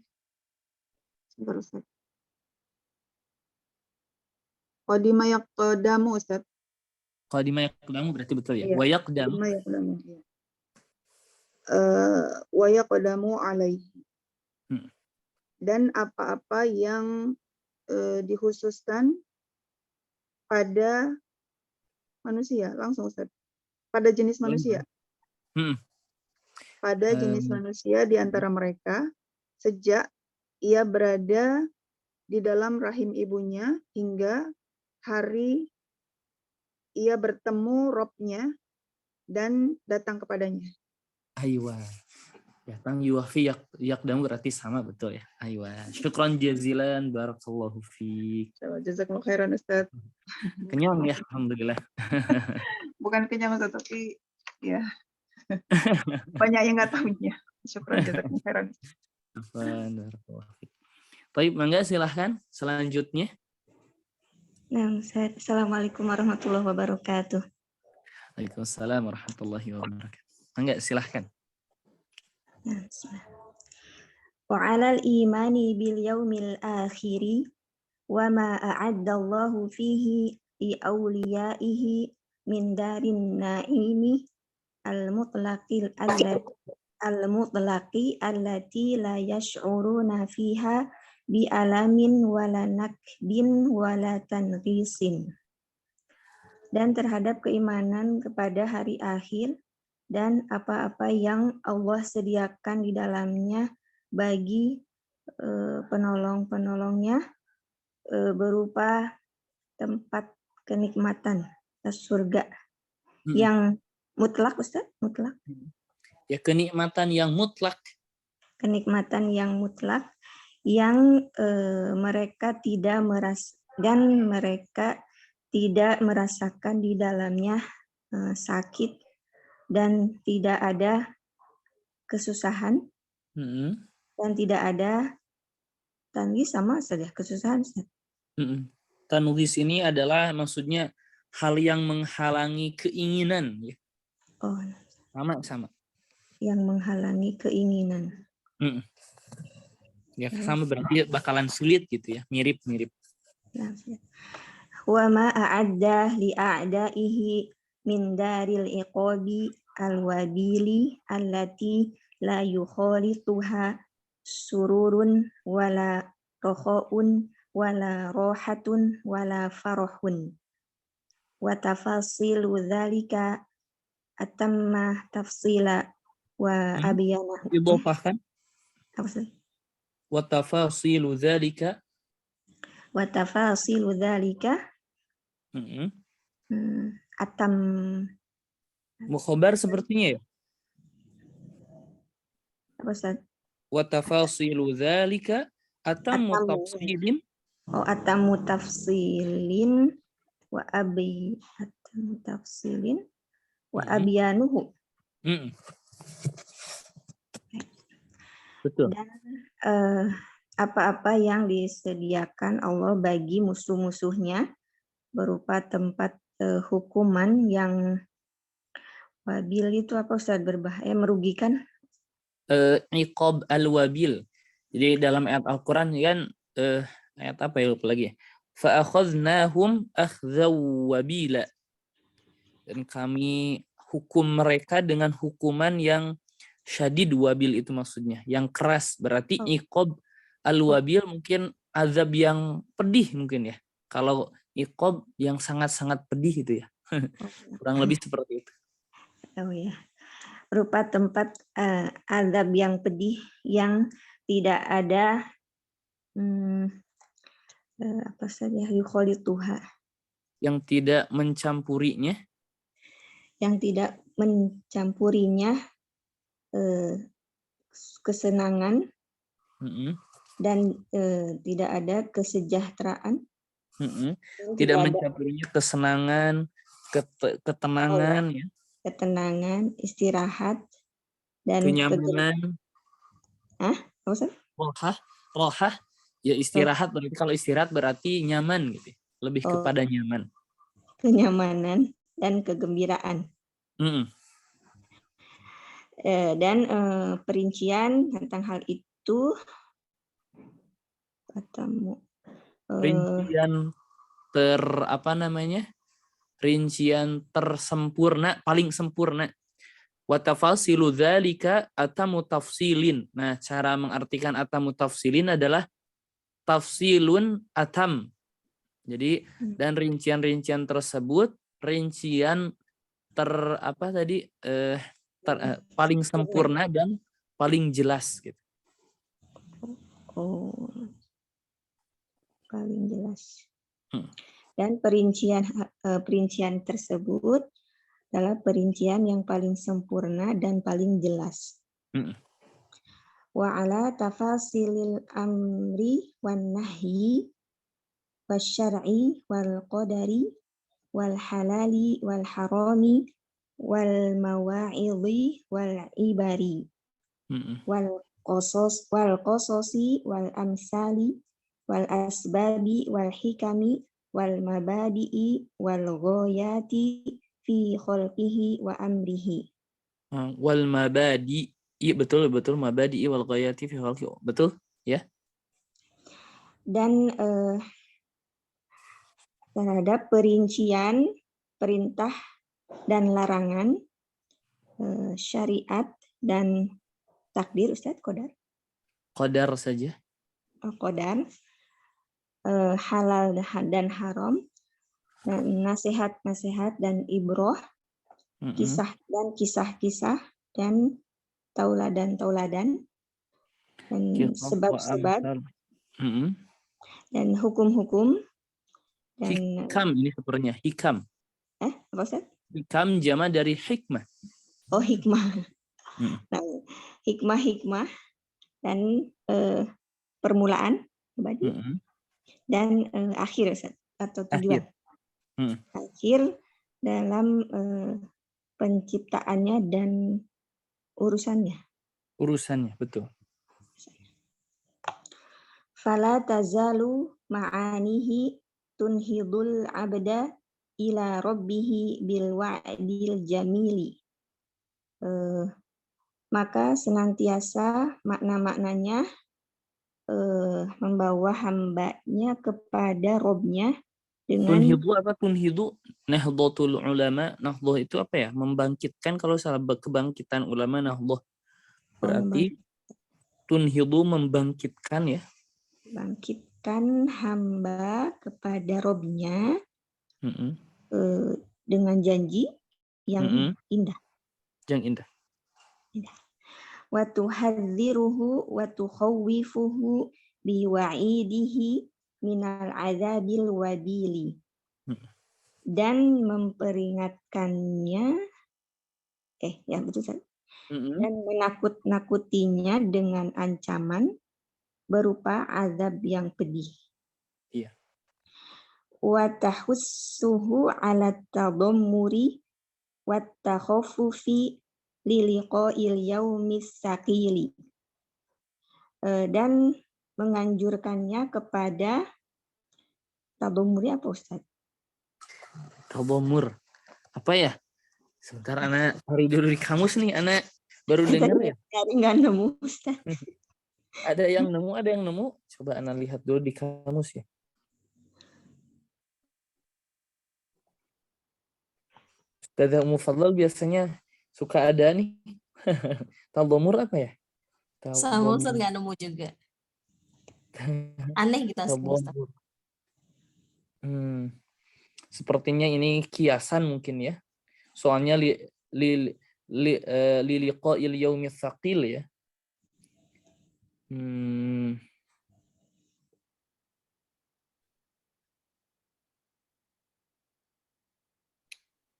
sebentar, Ustaz. Qadima yaqdamu, Ustaz. Qadima yaqdamu berarti betul ya. Wa yaqdamu. Wa yaqdamu alaihi. Dan apa-apa yang dikhususkan pada manusia, langsung Ustaz. Pada jenis manusia. Pada jenis manusia di antara mereka sejak ia berada di dalam rahim ibunya hingga hari ia bertemu Robnya dan datang kepadanya. Aywa. Datang yuwafi yaqdamu berarti sama, betul ya. Aywa. Syukran jazilan, barakallahu fiik. Jazakallahu khairan Ustaz. Kenyang ya, alhamdulillah. Bukan kenyang Ustaz, tapi ya banyak yang nggak tahunya. Syukran jazakallahu khairan. Barakallahu fiik. Baik, mangga silahkan selanjutnya. Nah, Assalamualaikum warahmatullahi wabarakatuh. Waalaikumsalam warahmatullahi wabarakatuh. Mangga silahkan. Nah, wa 'alal imani bil yaumil akhiri wa ma a'addallahu fihi li awliyaihi min darin na'imi al-mutlaqi allati la yash'uruna fiha bi alamin wala nakbin wala tanqisin. Dan terhadap keimanan kepada hari akhir dan apa-apa yang Allah sediakan di dalamnya bagi penolong-penolongnya berupa tempat kenikmatan surga yang mutlak, Ustaz, mutlak. Ya, kenikmatan yang mutlak. Kenikmatan yang mutlak yang mereka tidak merasakan di dalamnya sakit dan tidak ada kesusahan dan tidak ada tanwis sama saja kesusahan. Tanwis ini adalah maksudnya hal yang menghalangi keinginan. Ya. Oh, Sama. Yang menghalangi keinginan. Ya, sama berarti bakalan sulit gitu ya, mirip-mirip. Wa ma a'adda li a'daihi min daril iqabi al-wabili allati la yukhalituha sururun wala roha'un wala rohatun wala farahun wa tafasilu dzalika atamma tafsila wa abyanahu. Idhofahkan wa tafasilu dzalika atam mukhabar sepertinya ya. Apa Ustaz? Wa tafasilu dzalika atammu tafsilin. Oh, atammu tafsilin wa atammu tafsilin wa abyanuhu. Betul. Dan apa-apa yang disediakan Allah bagi musuh-musuhnya berupa tempat hukuman yang wabil itu apa Ustaz, berbahaya, merugikan? Iqab al-wabil. Jadi dalam ayat Al-Quran kan ayat apa ya, lupa lagi ya. Fa'akhadnahum akhzaw wabila. Dan kami hukum mereka dengan hukuman yang syadid, wabil itu maksudnya yang keras, berarti iqab al-wabil mungkin azab yang pedih mungkin ya. Kalau iqab yang sangat-sangat pedih itu ya. Kurang lebih seperti itu. Oh ya. Berupa tempat azab yang pedih yang tidak ada apa saja yukhalituha, yang tidak mencampurinya, kesenangan dan tidak ada kesejahteraan, tidak mencampurinya kesenangan, ketenangan, ya. Ketenangan, istirahat dan kenyamanan. Rohah, ya istirahat. Berarti kalau istirahat berarti nyaman gitu, lebih kepada nyaman. Kenyamanan dan kegembiraan. Dan perincian tentang hal itu rincian rincian tersempurna, paling sempurna. Wa tafasilu dzalika atamu tafsilin. Nah, cara mengartikan atamu tafsilin adalah tafsilun atam. Jadi dan rincian-rincian tersebut rincian paling sempurna dan paling jelas gitu. Paling jelas. Dan perincian tersebut adalah perincian yang paling sempurna dan paling jelas. Wa ala tafasilil amri wan nahyi wasyar'i wal qadari wal halali wal harami wal mawa'idhi wal ibari wal qasasi wal amsali wal asbabi wal hikami wal mabadi'i wal ghayati fi khalqihi wa amrihi. Wal mabadi, betul mabadi wal ghayati fi khalqihi, betul ya. Dan terhadap perincian perintah dan larangan, syariat dan takdir, Ustaz, Qadar saja. Qadar, halal dan haram, dan nasihat-nasihat dan ibroh, kisah-kisah dan tauladan dan sebab-sebab dan hukum-hukum dan hikam. Ini sepertinya hikam. Apa Ustaz? Hikam jama dari hikmah. Oh, hikmah. Nah, hikmah dan permulaan dan akhir, Ustaz, atau tujuan. Akhir dalam penciptaannya dan urusannya, betul. Fala tazalu ma'anihi tunhidul abda ila rabbihi bil wa'dil jamili. Maka senantiasa makna-maknanya membawa hambanya kepada Robnya dengan tunhidu apa? Tunhidu nahdlatul ulama. Nahdlah itu apa ya? Membangkitkan, kalau salah kebangkitan ulama nahdlah. Berarti tunhidu membangkitkan ya. Bangkitkan hamba kepada Robnya dengan janji yang indah. Yang indah. Wa tuhadziruhu wa tukhawwifuhu biwa'idihi minal azabil wabili. Dan memperingatkannya dan menakut-nakutinya dengan ancaman berupa azab yang pedih. Iya. Wa tahussuhu 'ala tadammuri wa takhaffufi liliqa'il yaumis saqili. Dan menganjurkannya kepada tadammuri apa, Ustaz? Tadammur. Apa ya? Sebentar Ana cari dulu di kamus nih, Ana baru dengar ya. Cari nggak nemu, Ustaz. Ada yang nemu. Coba Ana lihat dulu di kamus ya. Ustazah Mufadlal biasanya suka ada nih. Tadammur apa ya? Sama Ustaz nggak nemu juga. Aneh gitu Ustaz. Sepertinya ini kiasan mungkin ya. Soalnya liqa'il yaumis tsaqil ya.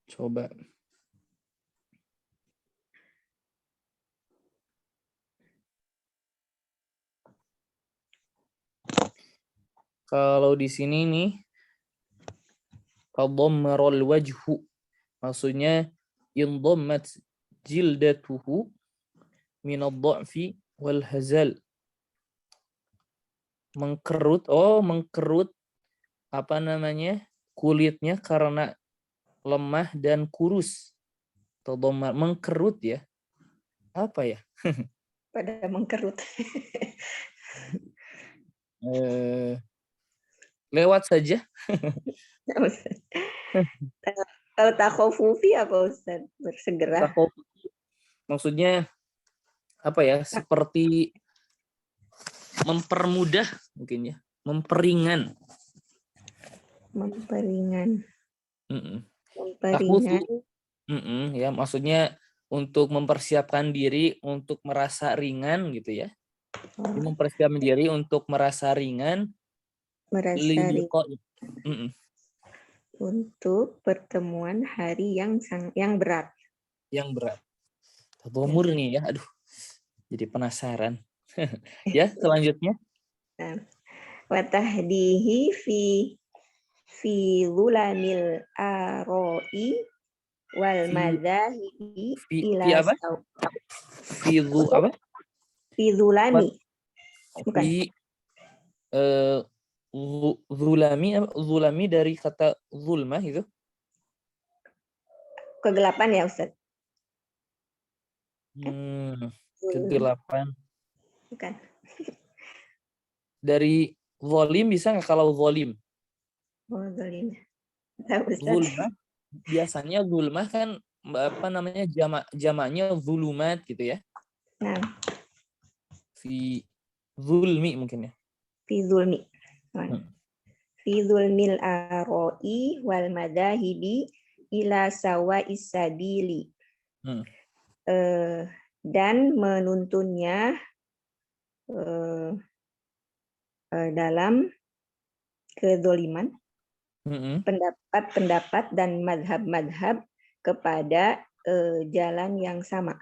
Coba. Kalau di sini nih tadammarul wajhu, maksudnya indammat jildatuhu min ad-dha'fi wal hazal. Mengkerut apa namanya? Kulitnya karena lemah dan kurus. Tadammar, mengkerut ya. Apa ya? Pada mengkerut. Lewat saja. Kalau takhofufi apa, Ustaz? Bersegera. Maksudnya apa ya? Seperti mempermudah mungkin ya. Memperingan. Ya, maksudnya untuk mempersiapkan diri untuk merasa ringan gitu ya. Mempersiapkan diri untuk merasa ringan. untuk pertemuan hari yang berat. Yang berat. Tadhamur nih ya, aduh. Jadi penasaran. Ya, selanjutnya. Wa tahdihi fi dhulamil aroi wal madzahibi Fi ila apa? Fi apa? fi dhulami. Bukan. Fi zulami apa? Zulami dari kata zulmah itu. Kegelapan ya, Ustaz? Kegelapan. Bukan. Dari zalim bisa nggak kalau zalim? Oh, zalim. Tahu, Ustaz. Zulmah. Biasanya zulmah kan apa namanya jamaknya zulumat gitu ya. Nah, Fi zulmi mungkin ya. fi zulmi. Fi zulmil aroi wal madzahibi ila sawa'is sabili. Dan menuntunnya dalam kezoliman, pendapat-pendapat dan madhab-madhab kepada jalan yang sama.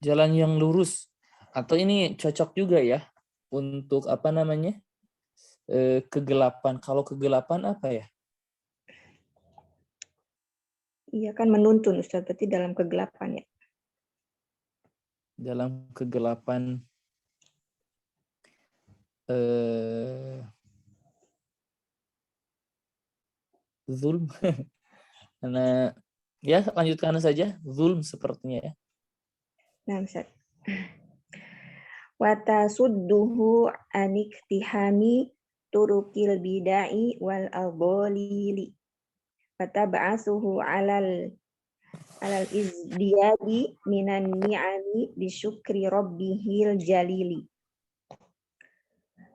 Jalan yang lurus. Atau ini cocok juga ya untuk apa namanya kegelapan. Kalau kegelapan apa ya? Iya kan menuntun, Ustaz, berarti dalam kegelapan ya. Dalam kegelapan zulm. Karena ya lanjutkan saja, zulm sepertinya ya. Nah, Ustaz. Wa tasudduhu aniktihami turukil bidai wal adolili. Fatab'asuhu alal izdiyadi minan ni'ami bisyukri rabbihil jalili.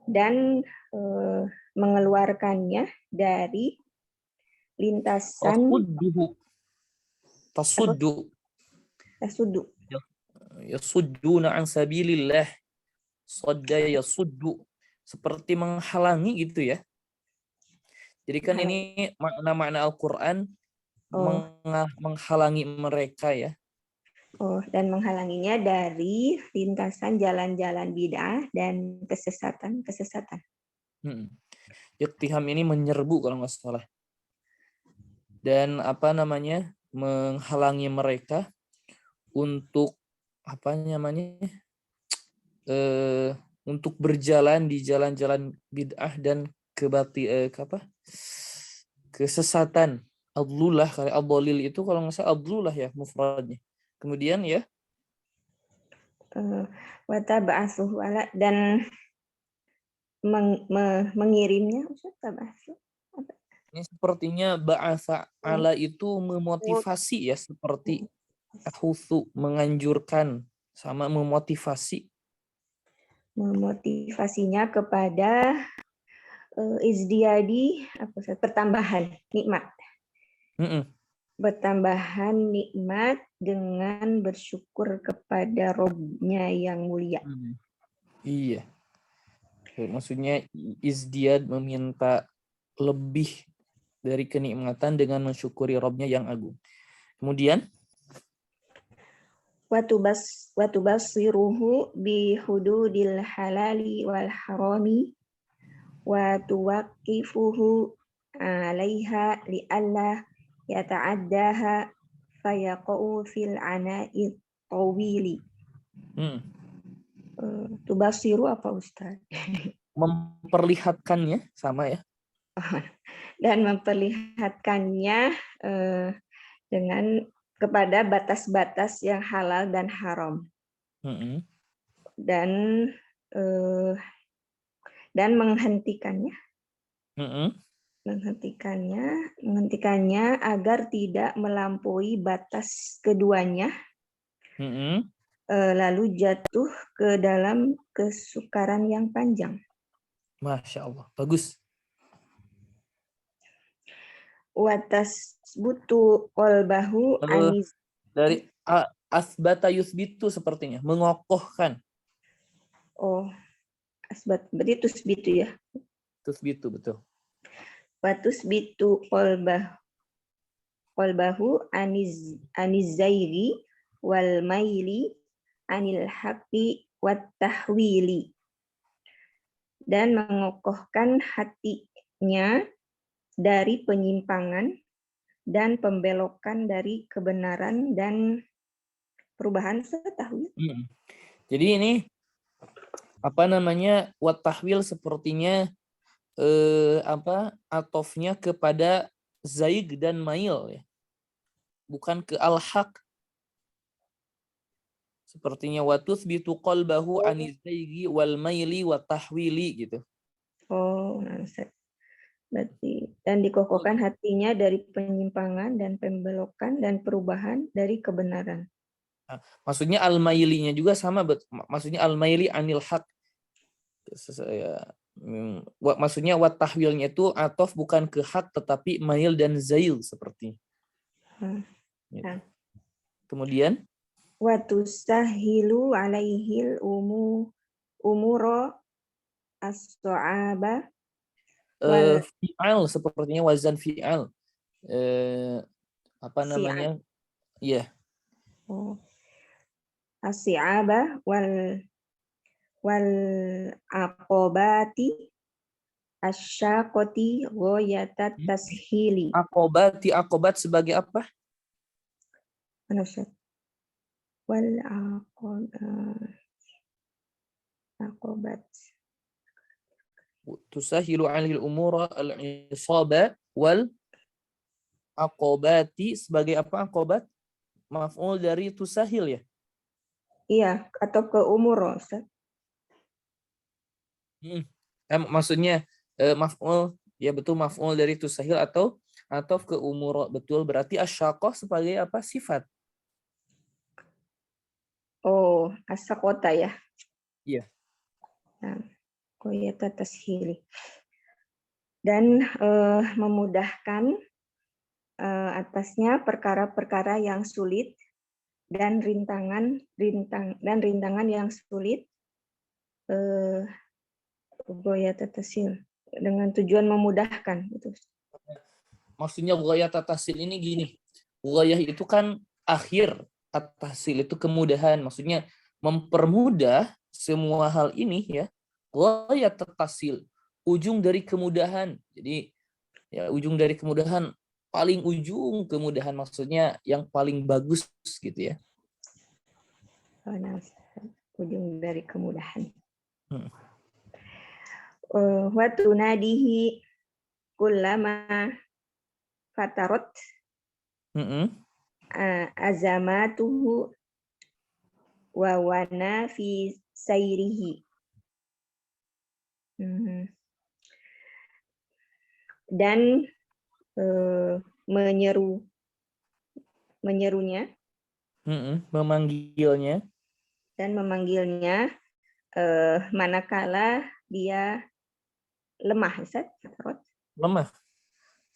Dan mengeluarkannya dari lintasan tasuddu yasudduna an sabilillah, sadda yasuddu, seperti menghalangi gitu ya. Jadi kan ini makna-makna Al-Qur'an menghalangi mereka ya. Dan menghalanginya dari lintasan jalan-jalan bid'ah dan kesesatan. Iktiham ini menyerbu kalau nggak salah. Dan apa namanya? Menghalangi mereka untuk apa namanya? Untuk berjalan di jalan-jalan bid'ah dan kesesatan. Adlulah, kali adlil itu kalau nggak salah adlulah ya mufradnya. Kemudian ya wataba'asuhu ala, dan mengirimnya, ini sepertinya ba'asa ala itu memotivasi ya, seperti ahutsu menganjurkan sama memotivasi. Memotivasinya kepada izdiyadi pertambahan nikmat. Bertambahan nikmat dengan bersyukur kepada Robnya yang mulia. Iya. Maksudnya izdiyad meminta lebih dari kenikmatan dengan mensyukuri Robnya yang agung. Kemudian watubasiruhu bi hududil halali wal harami wa tuwaqifuhu 'alaiha li'alla yata'addaha fayaqa'u fil ana'i tawili. Tubasiru apa, Ustaz? Memperlihatkannya sama ya. Dan memperlihatkannya dengan kepada batas-batas yang halal dan haram. Dan menghentikannya. Menghentikannya agar tidak melampaui batas keduanya, lalu jatuh ke dalam kesukaran yang panjang. Masya Allah, bagus. Watasbutu qalbahu anis, dari asbata yusbitu sepertinya, mengokohkan. asbat, berarti tusbitu ya. Tusbitu, betul. tusbitu qalbahu aniz zairi wal maili anil haqqi wat tahwili, dan mengokohkan hatinya dari penyimpangan dan pembelokan dari kebenaran dan perubahan tahwil. Jadi ini apa namanya, wat tahwil sepertinya atofnya kepada zaig dan mail ya, bukan ke al-haq. Sepertinya wa tuthbitu qalbahu aniz zaigi wal maili wa tahwili gitu. Oh, berarti dan dikokohkan hatinya dari penyimpangan dan pembelokan dan perubahan dari kebenaran. Nah, maksudnya al-mailinya juga sama, maksudnya al-maili anil haq. Maksudnya wat tahwilnya itu atof bukan ke hak tetapi mail dan zail seperti. Nah. Kemudian Wa tusahilu alaihil umuro as-su'aba fi'al sepertinya wazan fi'al. Apa namanya? Iya. As-si'aba wal aqobati asyaqoti ghayatat tashili. Aqobat sebagai apa? Wal aqobat. Tusahilu 'alil umura al-isaba wal aqobati sebagai apa aqobat? Maf'ul dari tusahil ya? Iya, atau ke umur, Ustaz. Maksudnya maf'ul, ya betul, maf'ul dari tusahil atau ke umur, betul, berarti asyaqah sebagai apa? Sifat. Oh, as-saqota ya. Iya. Nah, ghayata tashili. Dan memudahkan atasnya perkara-perkara yang sulit dan rintangan yang sulit, ghayata tashil, dengan tujuan memudahkan itu. Maksudnya ghayata tashil ini gini. Ghayah itu kan akhir, at-tahsil itu kemudahan, maksudnya mempermudah semua hal ini ya. Ghayata tashil, ujung dari kemudahan. Jadi ya ujung dari kemudahan, paling ujung kemudahan, maksudnya yang paling bagus gitu ya. Ujung dari kemudahan. Wa tunadihi kullama fatarot azamatuhu wa wana fi sayrihi. Dan menyerunya, memanggilnya, dan memanggilnya manakala dia lemah, Ustaz. Lemah.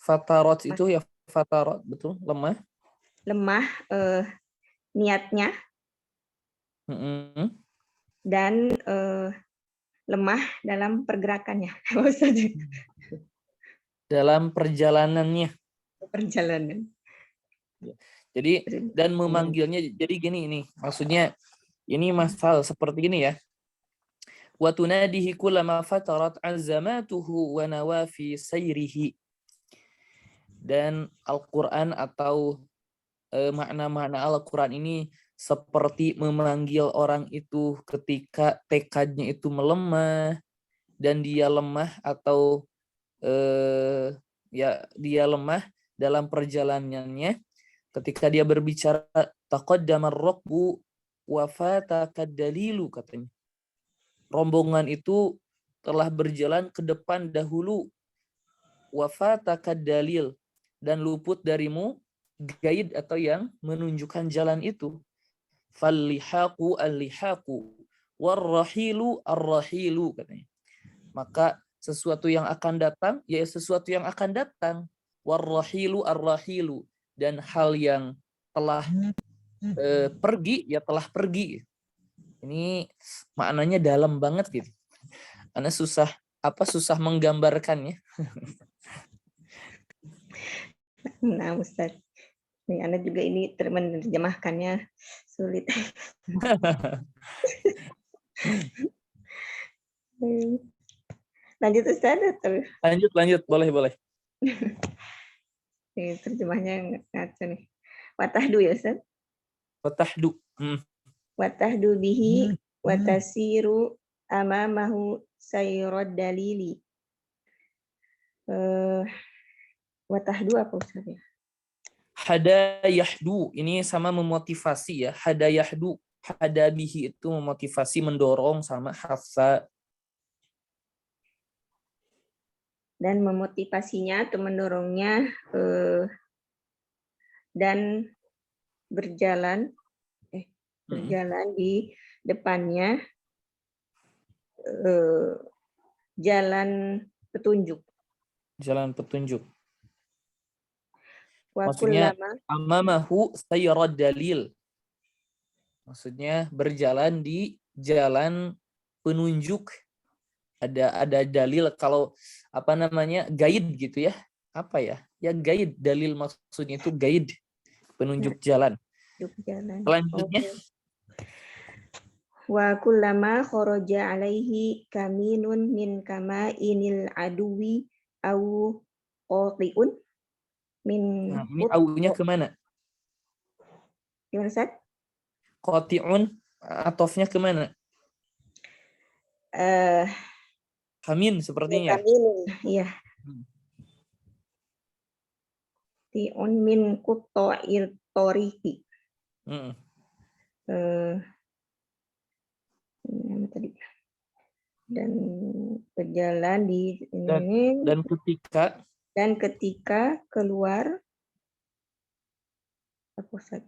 Fatarot itu ya, fatarot, betul, lemah. Lemah niatnya, dan lemah dalam pergerakannya. Dalam perjalanannya. Perjalanan. Jadi dan memanggilnya, jadi gini ini, maksudnya ini masal seperti ini ya. Wa tunadihi kullama fatarat azamatuhu wa nawafi sayrihi. Dan Al-Qur'an atau makna-makna Al-Qur'an ini seperti memanggil orang itu ketika tekadnya itu melemah dan dia lemah atau dia lemah dalam perjalanannya ketika dia berbicara, taqaddamar raqbu wa fatakad dalilu, katanya. Rombongan itu telah berjalan ke depan dahulu, wa fatakad dalil, dan luput darimu guide atau yang menunjukkan jalan itu. Fallihaqu al-lihaqu warrahilu ar-rahilu, katanya. Maka sesuatu yang akan datang ya sesuatu yang akan datang, warrahilu ar-rahilu, dan hal yang telah pergi ya telah pergi. Ini maknanya dalam banget gitu. Karena susah menggambarkannya. Nah, Ustaz. Nih, Anda juga ini menerjemahkannya sulit. Lanjut Ustaz atau Lanjut, boleh. terjemahnya ngaco nih. Watahdu ya Ustaz. Watahdu. Watahdu bihi watasiru amamahu sayrod dalili. Watahdu apa Ustaz ya? Hadayahdu ini sama memotivasi ya. Hadayahdu, hadabihi itu memotivasi, mendorong, sama hafsa. Dan memotivasinya atau mendorongnya dan berjalan di depannya jalan petunjuk. Jalan petunjuk. Wa Maksudnya kullama amamahu sayrad dalil. Maksudnya berjalan di jalan penunjuk. Ada dalil, kalau apa namanya, guide gitu ya. Apa ya? Ya guide, dalil maksudnya itu guide, penunjuk jalan. jalan. Selanjutnya Wa kullama kharaja alaihi kaminun min kama'inil aduwi au qati'un min nah, ini aunya kemana? Gimana Ustaz? Qati'un atofnya kemana? Kamin sepertinya. Kaminun, iya. Ti'un min qutta'il tariqi. Ini tadi. Dan berjalan di ini dan ketika keluar apa Ustaz?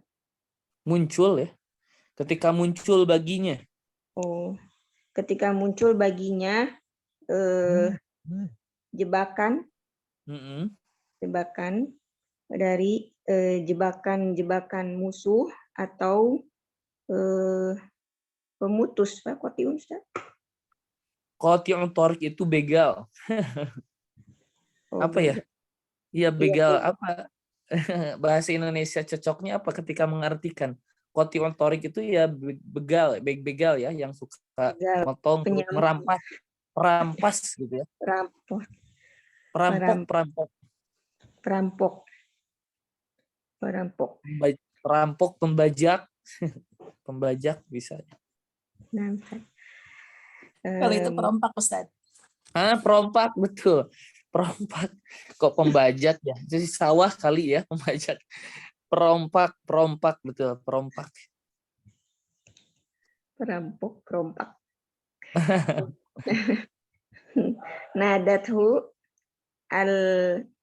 Muncul ya. Ketika muncul baginya. Ketika muncul baginya jebakan dari jebakan musuh atau pemutus Pak Qati'un Ustaz. Qati'un thariq itu begal. Apa ya? Iya, begal apa? Bahasa Indonesia cocoknya apa ketika mengartikan? Qati'un thariq itu ya begal ya, yang suka motong, merampas gitu ya. Perampok, pembajak. Pembajak bisa. Nah, kalau itu perompak Ustaz. Perompak, betul. Perompak. Kok pembajak ya? Jadi sawah kali ya, pembajak. Perompak, betul. Perompak. Perompak. Nadathu al-hadiru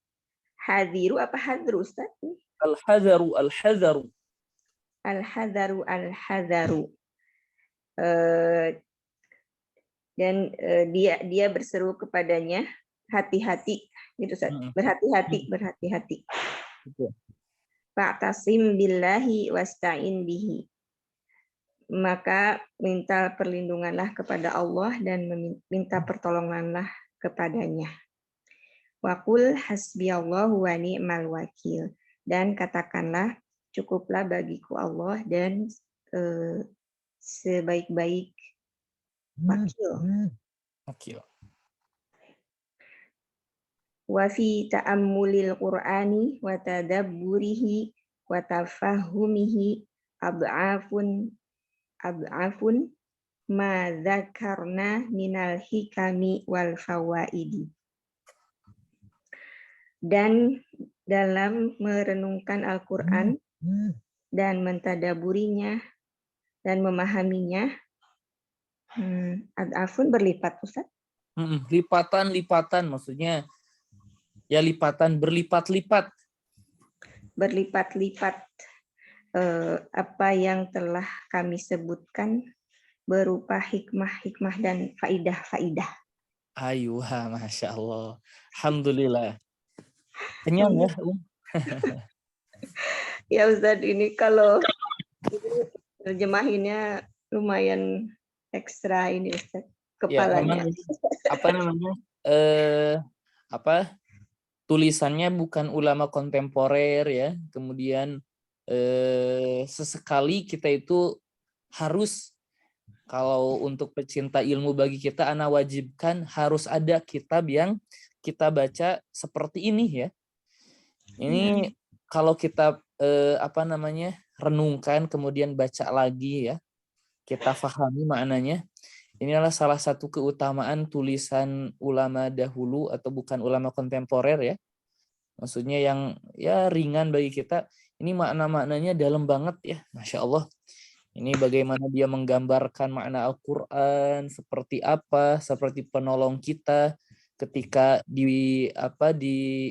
apa hadru Ustaz? Al-hadaru. Dan dia berseru kepadanya, hati-hati gitu Ustaz. Berhati-hati. Fa'tasim billahi wasta'in bihi. Maka minta perlindunganlah kepada Allah dan minta pertolonganlah kepadanya. Waqul hasbiyallahu wa ni'mal wakil. Dan katakanlah, cukuplah bagiku Allah dan sebaik-baik wakil. Wa fi ta'ammulil Qur'ani wa tadabburihi wa tafahumihi ad'afun ma dzakarna minal hikami wal fawaidi. Dan dalam merenungkan Al-Qur'an dan mentadaburinya dan memahaminya, ad'afun berlipat Ustaz? Lipatan maksudnya ya, lipatan, berlipat-lipat. Apa yang telah kami sebutkan berupa hikmah dan faidah. Ayuha, Masya Allah. Alhamdulillah. Kenyang ya. Ya Ustaz, ini kalau terjemahinnya lumayan ekstra ini Ustaz, kepalanya. Ya, memang, tulisannya bukan ulama kontemporer ya. Kemudian sesekali kita itu harus, kalau untuk pecinta ilmu bagi kita, ana wajibkan harus ada kitab yang kita baca seperti ini ya. Ini kalau kita renungkan kemudian baca lagi ya, kita fahami maknanya. Ini adalah salah satu keutamaan tulisan ulama dahulu atau bukan ulama kontemporer ya. Maksudnya yang ya ringan bagi kita. Ini makna-maknanya dalam banget ya, Masya Allah. Ini bagaimana dia menggambarkan makna Al-Quran, seperti apa, seperti penolong kita ketika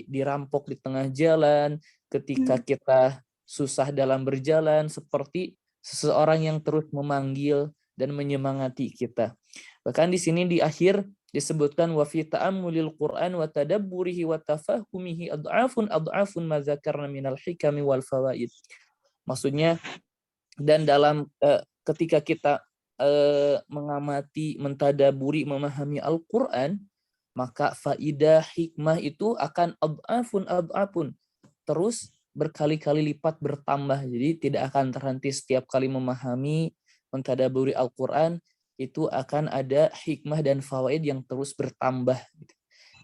dirampok di tengah jalan, ketika kita susah dalam berjalan, seperti seseorang yang terus memanggil dan menyemangati kita. Bahkan di sini di akhir disebutkan wa fi ta'ammulil Qur'an wa tadabburihi wa tafahumihi ad'afun ma dzakarna minal hikami wal fawaid. Maksudnya, dan dalam ketika kita mengamati, mentadaburi, memahami Al-Qur'an, maka faidah hikmah itu akan ad'afun terus berkali-kali lipat bertambah. Jadi tidak akan terhenti. Setiap kali memahami, mentadaburi Al-Qur'an, itu akan ada hikmah dan fawaid yang terus bertambah.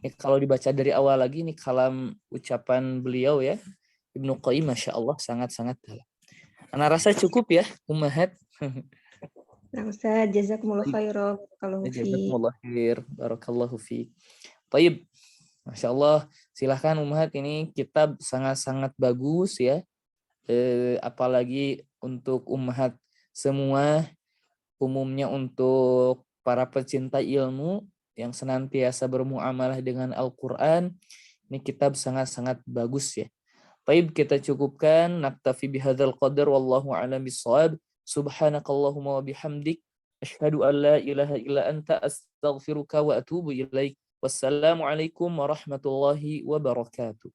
Ini kalau dibaca dari awal lagi, ini kalam ucapan beliau ya, Ibnu Qayyim, Masya Allah, sangat-sangat dalam. Ana rasa cukup ya, Ummahat. Nah, Ustaz, jazakumullah khairan. Jazakumullah khair, barakallahu fi. Baik, Masya Allah, silahkan Ummahat, ini kitab sangat-sangat bagus ya. Apalagi untuk Ummahat semua, umumnya untuk para pecinta ilmu yang senantiasa bermuamalah dengan Al-Quran, ini kitab sangat-sangat bagus ya. Baik, kita cukupkan. Naktafi bihadzal qadar, wallahu a'lam bissawab. Subhanakallahumma wa bihamdik, asyhadu an la ilaha illa anta, astaghfiruka wa atubu ilaik. Wassalamualaikum warahmatullahi wabarakatuh.